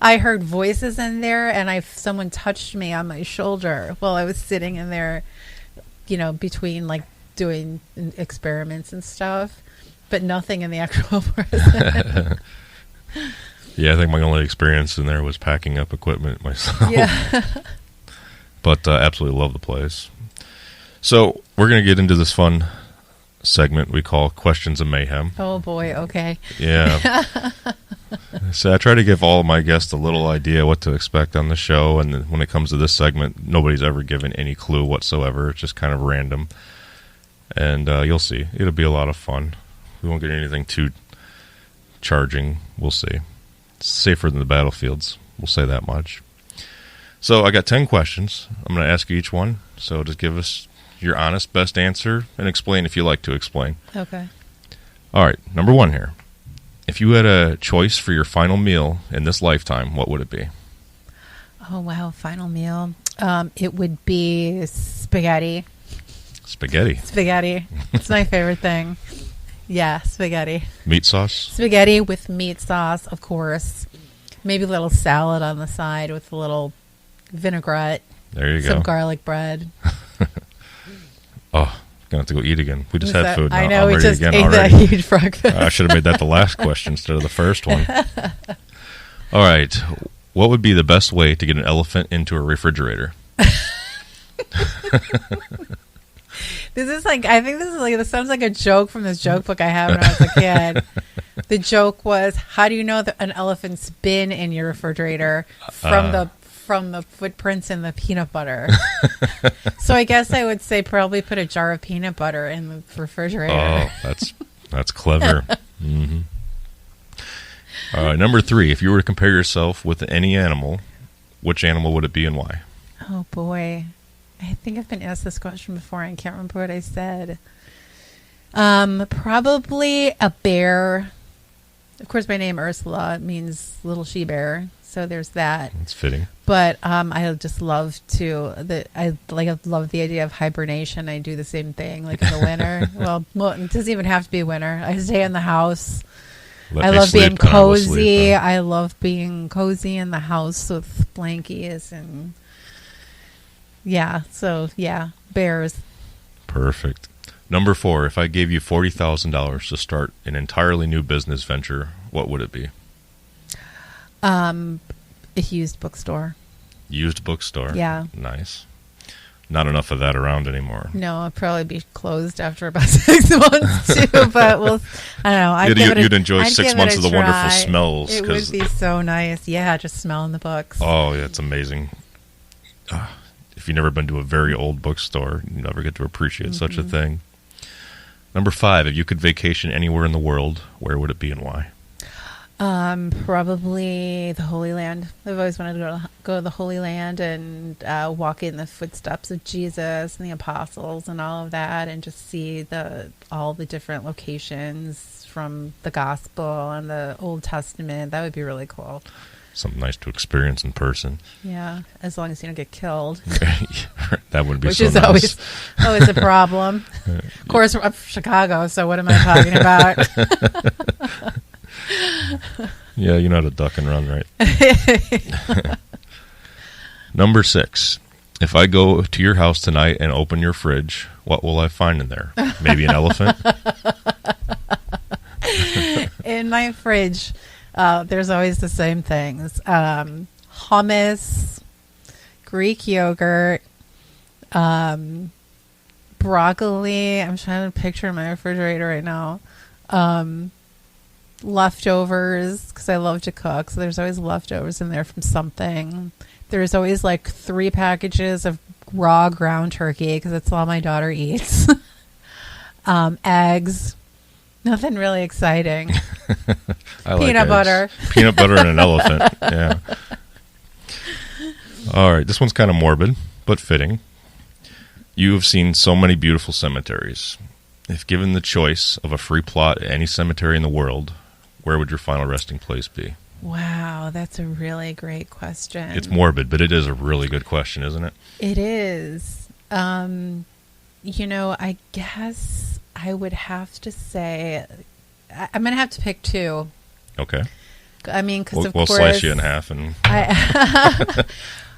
I heard voices in there, and someone touched me on my shoulder while I was sitting in there, between like doing experiments and stuff, but nothing in the actual prison. Yeah, I think my only experience in there was packing up equipment myself. Yeah. But absolutely love the place. So we're going to get into this fun segment we call Questions of Mayhem. Oh, boy. Okay. Yeah. So I try to give all of my guests a little idea what to expect on the show. And when it comes to this segment, nobody's ever given any clue whatsoever. It's just kind of random. And you'll see. It'll be a lot of fun. We won't get anything too charging. We'll see. It's safer than the battlefields. We'll say that much. So I got 10 questions. I'm going to ask you each one. So just give us your honest, best answer and explain if you like to explain. Okay. All right. Number 1 here. If you had a choice for your final meal in this lifetime, what would it be? Oh, wow. Final meal. It would be spaghetti. Spaghetti. Spaghetti. It's my favorite thing. Yeah, spaghetti. Meat sauce? Spaghetti with meat sauce, of course. Maybe a little salad on the side with a little vinaigrette. There you go. Some garlic bread. Oh, gonna have to go eat again. We just had food. Now. I know, I'm we ready just again ate already. that huge breakfast. I should have made that the last question instead of the first one. All right. What would be the best way to get an elephant into a refrigerator? This sounds like a joke from this joke book I had when I was a kid. The joke was, how do you know that an elephant's been in your refrigerator from the footprints in the peanut butter? So I guess I would say probably put a jar of peanut butter in the refrigerator. Oh, that's clever. Mm-hmm. All right, number 3. If you were to compare yourself with any animal, which animal would it be and why? Oh, boy. I think I've been asked this question before. I can't remember what I said. Probably a bear. Of course, my name Ursula means little she bear, so there's that. That's fitting. But I just love I love the idea of hibernation. I do the same thing, like in the winter. Well, it doesn't even have to be winter. I stay in the house. I love being cozy. I love being cozy in the house with blankies and. Yeah, so, bears. Perfect. Number 4, if I gave you $40,000 to start an entirely new business venture, what would it be? A used bookstore. Used bookstore? Yeah. Nice. Not enough of that around anymore. No, it'll probably be closed after about 6 months, too, but I don't know. You'd enjoy 6 months of the wonderful smells. It would be so nice. Yeah, just smelling the books. Oh, yeah, it's amazing. If you've never been to a very old bookstore, you never get to appreciate such a thing. Number 5, if you could vacation anywhere in the world, where would it be and why? Probably the Holy Land. I've always wanted to go to the Holy Land and walk in the footsteps of Jesus and the apostles and all of that, and just see all the different locations from the Gospel and the Old Testament. That would be really cool. Something nice to experience in person. Yeah, as long as you don't get killed. That would be Which so is nice. always a problem. Of course, I'm from Chicago, so what am I talking about? Yeah, you know how to duck and run, right? Number 6. If I go to your house tonight and open your fridge, what will I find in there? Maybe an elephant? In my fridge, there's always the same things. Hummus, Greek yogurt, broccoli. I'm trying to picture my refrigerator right now. Leftovers, because I love to cook. So there's always leftovers in there from something. There's always like 3 packages of raw ground turkey, because that's all my daughter eats. Eggs. Nothing really exciting. I like Peanut eggs. butter. Peanut butter and an elephant. Yeah. All right. This one's kind of morbid, but fitting. You have seen so many beautiful cemeteries. If given the choice of a free plot at any cemetery in the world, where would your final resting place be? Wow, that's a really great question. It's morbid, but it is a really good question, isn't it? It is. I guess I would have to say, I'm going to have to pick 2. Okay. I mean, because We'll slice you in half. And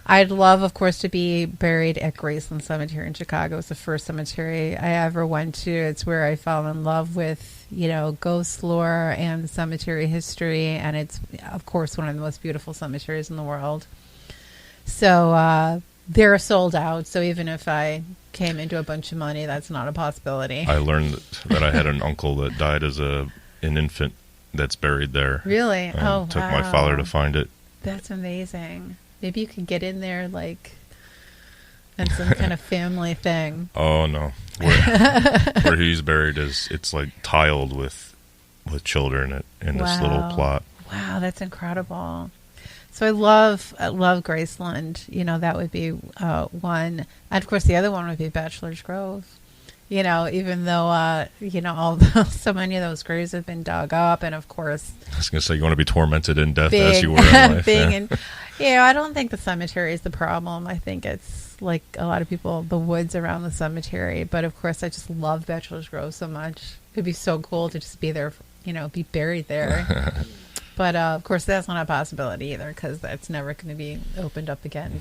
I'd love, of course, to be buried at Graceland Cemetery in Chicago. It's the first cemetery I ever went to. It's where I fell in love with, ghost lore and cemetery history. And it's, of course, one of the most beautiful cemeteries in the world. So they're sold out. So even if I came into a bunch of money, that's not a possibility. I learned that I had an uncle that died as an infant that's buried there. Really? And took my father to find it. That's amazing. Maybe you could get in there, and some kind of family thing. Oh, no. Where he's buried it's like tiled with children in this little plot. Wow, that's incredible. So I love Graceland. That would be one. And of course, the other one would be Bachelor's Grove. Even though, so many of those graves have been dug up. And of course, I was going to say, you want to be tormented in death as you were in life. I don't think the cemetery is the problem. I think it's like a lot of people, the woods around the cemetery. But of course, I just love Bachelor's Grove so much. It'd be so cool to just be there, be buried there. But of course, that's not a possibility either, because that's never going to be opened up again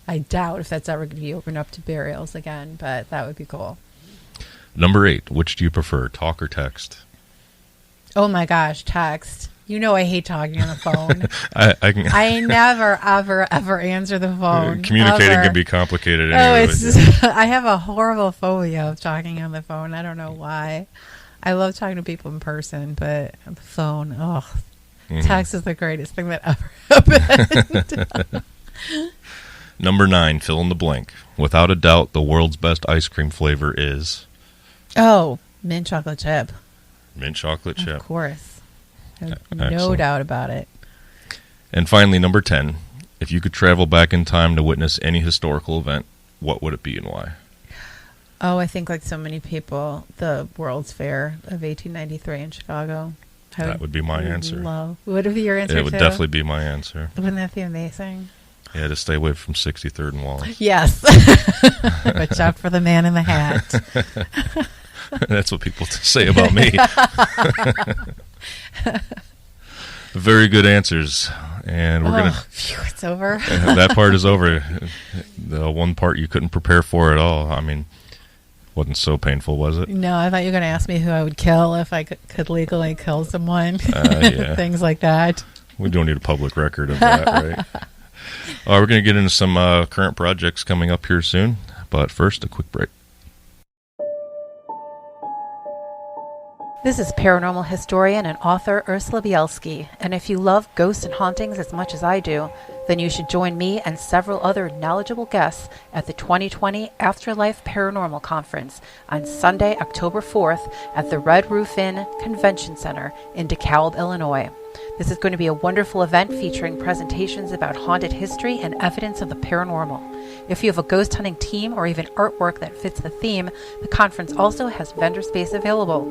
I doubt if that's ever going to be opened up to burials again, but that would be cool. Number 8, which do you prefer, talk or text? Oh my gosh, text. I hate talking on the phone. I never, ever, ever answer the phone. Communicating ever. Can be complicated anyway. I have a horrible phobia of talking on the phone. I don't know why. I love talking to people in person, but on the phone, text is the greatest thing that ever happened. Number 9, fill in the blank. Without a doubt, the world's best ice cream flavor is? Oh, mint chocolate chip. Mint chocolate chip. Of course. No Excellent. doubt about it. And finally, number 10, if you could travel back in time to witness any historical event, what would it be and why? Oh, I think like so many people, the World's Fair of 1893 in Chicago. That would be my answer. Would it be your answer, It would definitely be my answer. Wouldn't that be amazing? Yeah, to stay away from 63rd and Wallace. Yes. Watch out for the man in the hat. That's what people say about me. Very good answers. And we're going to... It's over. That part is over. The one part you couldn't prepare for at all. I mean, wasn't so painful, was it? No, I thought you were going to ask me who I would kill if I could legally kill someone. Yeah. Things like that. We don't need a public record of that, right? We're going to get into some current projects coming up here soon. But first, a quick break. This is paranormal historian and author Ursula Bielski, and if you love ghosts and hauntings as much as I do, then you should join me and several other knowledgeable guests at the 2020 Afterlife Paranormal Conference on Sunday, October 4th at the Red Roof Inn Convention Center in DeKalb, Illinois. This is going to be a wonderful event featuring presentations about haunted history and evidence of the paranormal. If you have a ghost hunting team or even artwork that fits the theme, the conference also has vendor space available.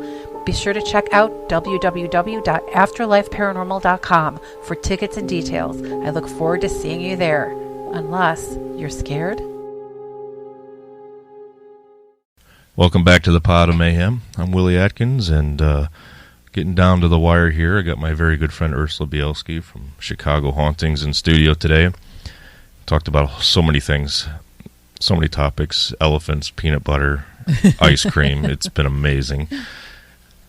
Be sure to check out www.afterlifeparanormal.com for tickets and details. I look forward to seeing you there. Unless you're scared. Welcome back to the Pod of Mayhem. I'm Willy Atkins, and Getting down to the wire here. I got my very good friend Ursula Bielski from Chicago Hauntings in studio today. Talked about so many things, so many topics: elephants, peanut butter, ice cream. It's been amazing.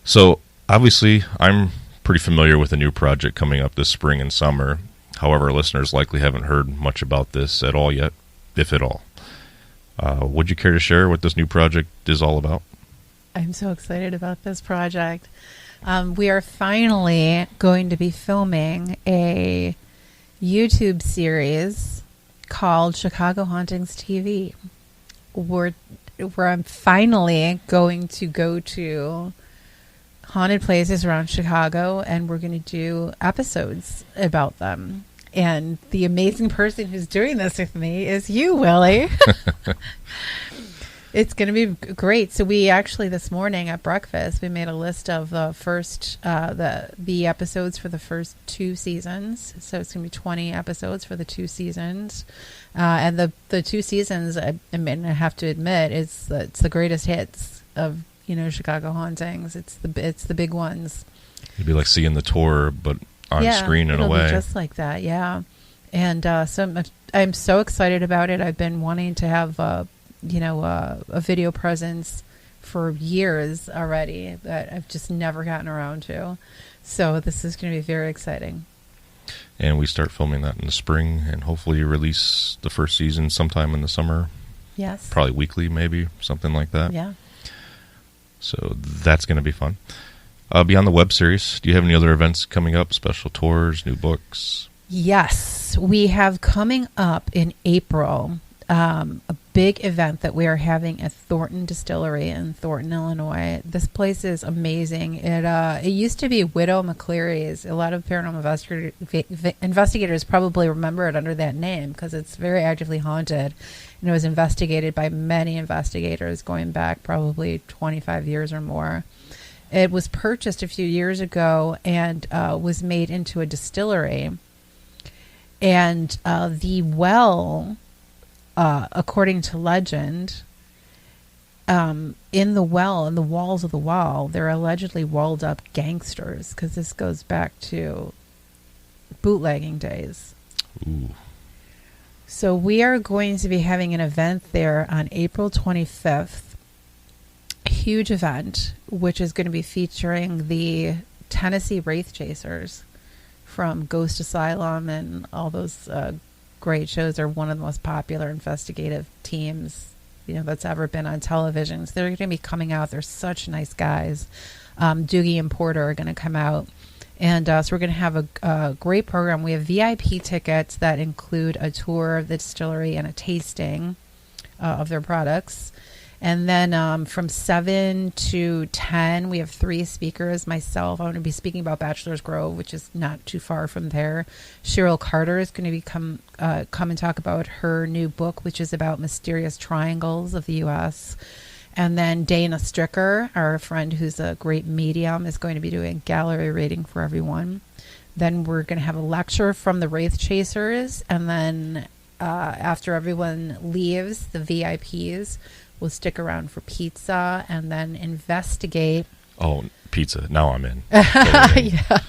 So, obviously, I'm pretty familiar with a new project coming up this spring and summer. However, listeners likely haven't heard much about this at all yet, if at all. Would you care to share what this new project is all about? I'm so excited about this project. We are finally going to be filming a YouTube series called Chicago Hauntings TV, where I'm finally going to go to haunted places around Chicago, and we're going to do episodes about them. And the amazing person who's doing this with me is you, Willy. It's going to be great. So we actually, this morning at breakfast, we made a list of the first, the episodes for the first 2 seasons. So it's going to be 20 episodes for the 2 seasons. And the 2 seasons, I mean, I have to admit, it's the greatest hits of, Chicago Hauntings. It's the big ones. It'd be like seeing the tour, but on screen in a way. Just like that, yeah. And so I'm so excited about it. I've been wanting to have a video presence for years already, but I've just never gotten around to. So this is going to be very exciting. And we start filming that in the spring, and hopefully release the first season sometime in the summer. Yes. Probably weekly, maybe, something like that. Yeah. So that's going to be fun. Beyond the web series, do you have any other events coming up, special tours, new books? Yes. We have coming up in April a big event that we are having at Thornton Distillery in Thornton, Illinois. This place is amazing. It used to be Widow McCleary's. A lot of paranormal investigators probably remember it under that name because it's very actively haunted. And it was investigated by many investigators going back probably 25 years or more. It was purchased a few years ago and was made into a distillery. And the well, according to legend, in the walls of the well, there are allegedly walled up gangsters, because this goes back to bootlegging days. Ooh. So we are going to be having an event there on April 25th. Huge event, which is going to be featuring the Tennessee Wraith Chasers from Ghost Asylum and all those great shows. They're one of the most popular investigative teams that's ever been on television. So they're going to be coming out. They're such nice guys. Doogie and Porter are going to come out. And so we're going to have a great program. We have VIP tickets that include a tour of the distillery and a tasting of their products. And then from 7 to 10, we have 3 speakers. Myself, I'm going to be speaking about Bachelor's Grove, which is not too far from there. Cheryl Carter is going to come and talk about her new book, which is about mysterious triangles of the U.S. And then Dana Stricker, our friend who's a great medium, is going to be doing gallery reading for everyone. Then we're going to have a lecture from the Wraith Chasers. And then after everyone leaves, the VIPs will stick around for pizza and then investigate. Oh, pizza. Now I'm in. Yeah,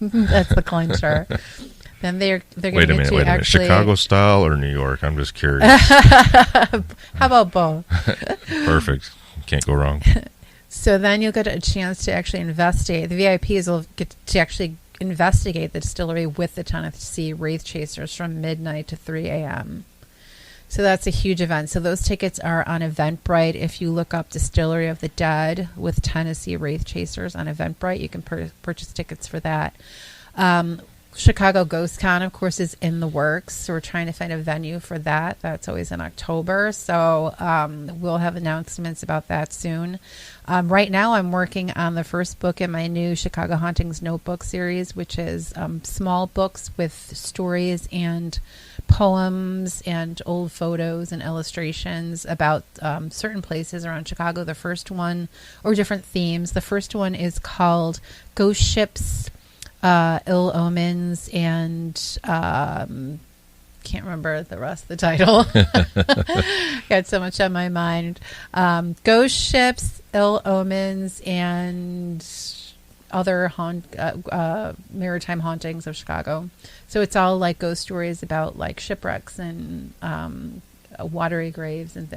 that's the clincher. Then they're going to Wait a minute. Chicago style or New York? I'm just curious. How about both? Perfect. Can't go wrong. So then you'll get a chance to actually investigate. The VIPs will get to actually investigate the distillery with the Tennessee Wraith Chasers from midnight to 3 a.m. So that's a huge event. So those tickets are on Eventbrite. If you look up Distillery of the Dead with Tennessee Wraith Chasers on Eventbrite, you can purchase tickets for that. Chicago Ghost Con, of course, is in the works. So we're trying to find a venue for that. That's always in October. So we'll have announcements about that soon. Right now, I'm working on the first book in my new Chicago Hauntings Notebook series, which is small books with stories and poems and old photos and illustrations about certain places around Chicago. The first one, or different themes. The first one is called Ghost Ships, Ill Omens, and can't remember the rest of the title. Got so much on my mind. Ghost Ships, Ill Omens, and other maritime hauntings of Chicago. So it's all like ghost stories about like shipwrecks and watery graves and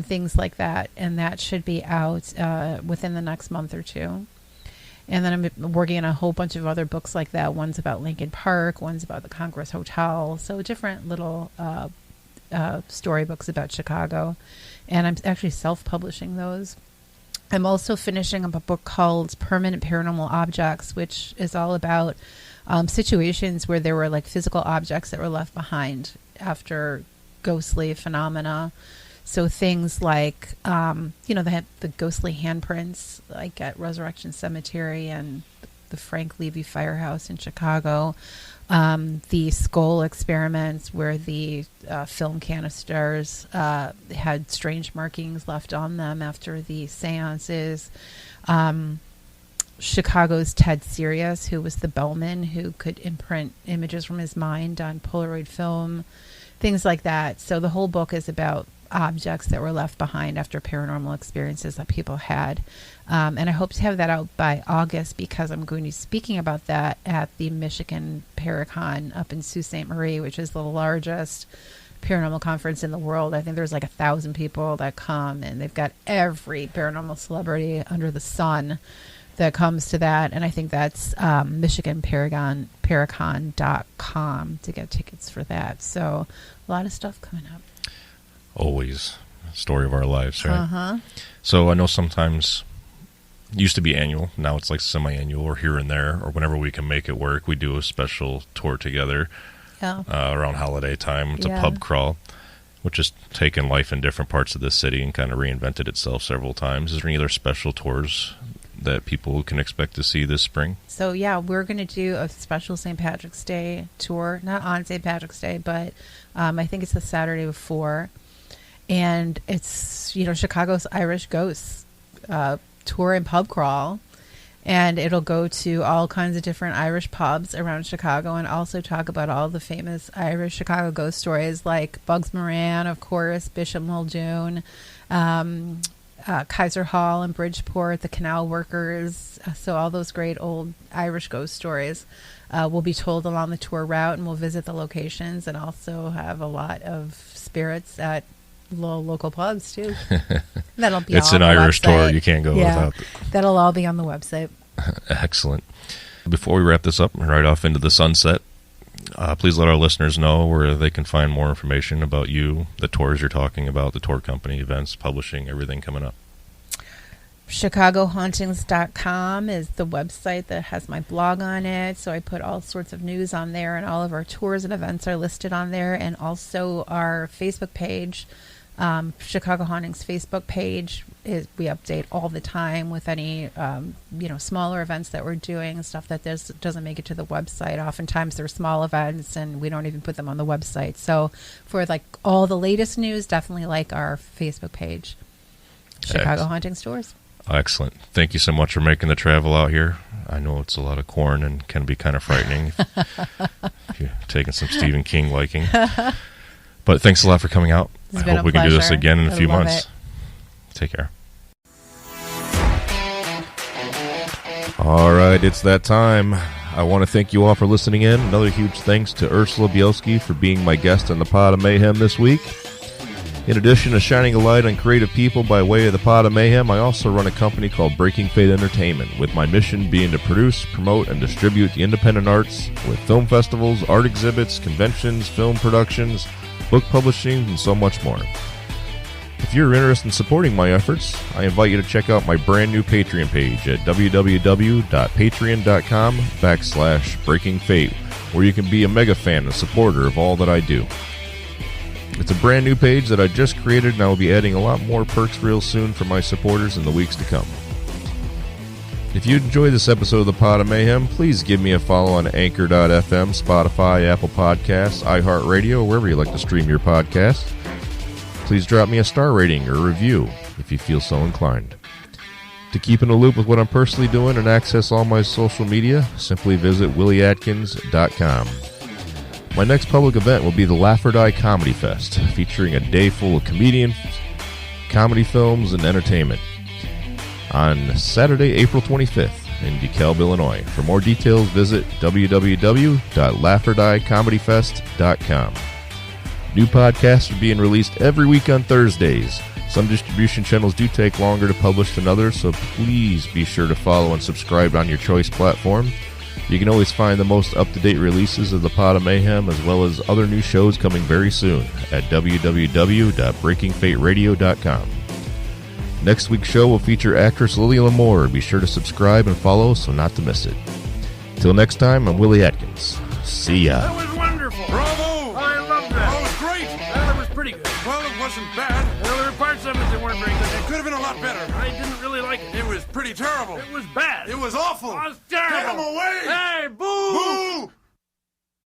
things like that. And that should be out within the next month or two. And then I'm working on a whole bunch of other books like that. One's about Lincoln Park, one's about the Congress Hotel. So different little storybooks about Chicago. And I'm actually self-publishing those. I'm also finishing up a book called Permanent Paranormal Objects, which is all about situations where there were like physical objects that were left behind after ghostly phenomena. So things like, the ghostly handprints, like at Resurrection Cemetery and the Frank Levy Firehouse in Chicago. The skull experiments where the film canisters had strange markings left on them after the seances. Chicago's Ted Sirius, who was the bellman who could imprint images from his mind on Polaroid film, things like that. So the whole book is about objects that were left behind after paranormal experiences that people had. And I hope to have that out by August because I'm going to be speaking about that at the Michigan Paracon up in Sault Ste. Marie, which is the largest paranormal conference in the world. I think there's like 1,000 people that come, and they've got every paranormal celebrity under the sun that comes to that. And I think that's MichiganParacon.com to get tickets for that. So a lot of stuff coming up. Always story of our lives, right? Uh-huh. So I know sometimes it used to be annual. Now it's like semi-annual or here and there, or whenever we can make it work. We do a special tour together around holiday time. It's a pub crawl, which has taken life in different parts of the city and kind of reinvented itself several times. Is there any other special tours that people can expect to see this spring? So, we're going to do a special St. Patrick's Day tour. Not on St. Patrick's Day, but I think it's the Saturday before. And it's, Chicago's Irish Ghosts tour and pub crawl. And it'll go to all kinds of different Irish pubs around Chicago and also talk about all the famous Irish Chicago ghost stories like Bugs Moran, of course, Bishop Muldoon, Kaiser Hall and Bridgeport, the Canal Workers. So all those great old Irish ghost stories will be told along the tour route, and we'll visit the locations and also have a lot of spirits at local pubs too. That'll be it's all an on the Irish website. tour. You can't go without it. That'll all be on the website. Excellent. Before we wrap this up and right off into the sunset, please let our listeners know where they can find more information about you, the tours you're talking about, the tour company, events, publishing, everything coming up. ChicagoHauntings.com is the website that has my blog on it. So I put all sorts of news on there, and all of our tours and events are listed on there. And also our Facebook page, Chicago Hauntings Facebook page, we update all the time with any smaller events that we're doing, stuff that doesn't make it to the website. Oftentimes they're small events and we don't even put them on the website. So for like all the latest news, definitely like our Facebook page, Chicago Haunting Stores. Excellent. Thank you so much for making the travel out here. I know it's a lot of corn and can be kind of frightening if you're taking some Stephen King liking. But thanks a lot for coming out. I hope we can do this again in a few months. Take care. All right, it's that time. I want to thank you all for listening in. Another huge thanks to Ursula Bielski for being my guest on the Pod of Mayhem this week. In addition to shining a light on creative people by way of the Pod of Mayhem, I also run a company called Breaking Fate Entertainment, with my mission being to produce, promote, and distribute the independent arts with film festivals, art exhibits, conventions, film productions, book publishing, and so much more. If you're interested in supporting my efforts, I invite you to check out my brand new Patreon page at www.patreon.com/breakingfate, where you can be a mega fan and supporter of all that I do. It's a brand new page that I just created, and I will be adding a lot more perks real soon for my supporters in the weeks to come. If you enjoyed this episode of the Pod of Mayhem, please give me a follow on Anchor.fm, Spotify, Apple Podcasts, iHeartRadio, or wherever you like to stream your podcasts. Please drop me a star rating or review if you feel so inclined. To keep in the loop with what I'm personally doing and access all my social media, simply visit willyatkins.com. My next public event will be the Lafferty Comedy Fest, featuring a day full of comedians, comedy films, and entertainment. On Saturday, April 25th in DeKalb, Illinois. For more details, visit www.laughardycomedyfest.com. New podcasts are being released every week on Thursdays. Some distribution channels do take longer to publish than others, so please be sure to follow and subscribe on your choice platform. You can always find the most up-to-date releases of the Pod of Mayhem, as well as other new shows coming very soon at www.breakingfateradio.com. Next week's show will feature actress Lily Lamore. Be sure to subscribe and follow so not to miss it. Till next time, I'm Willy Atkins. See ya. That was wonderful. Bravo! I loved that. That was great. Well, it was pretty good. Well, it wasn't bad. Well, there were parts of it that weren't very good. It could have been a lot better. I didn't really like it. It was pretty terrible. It was bad. It was awful. It was terrible. Get him away! Hey, boo! Boo!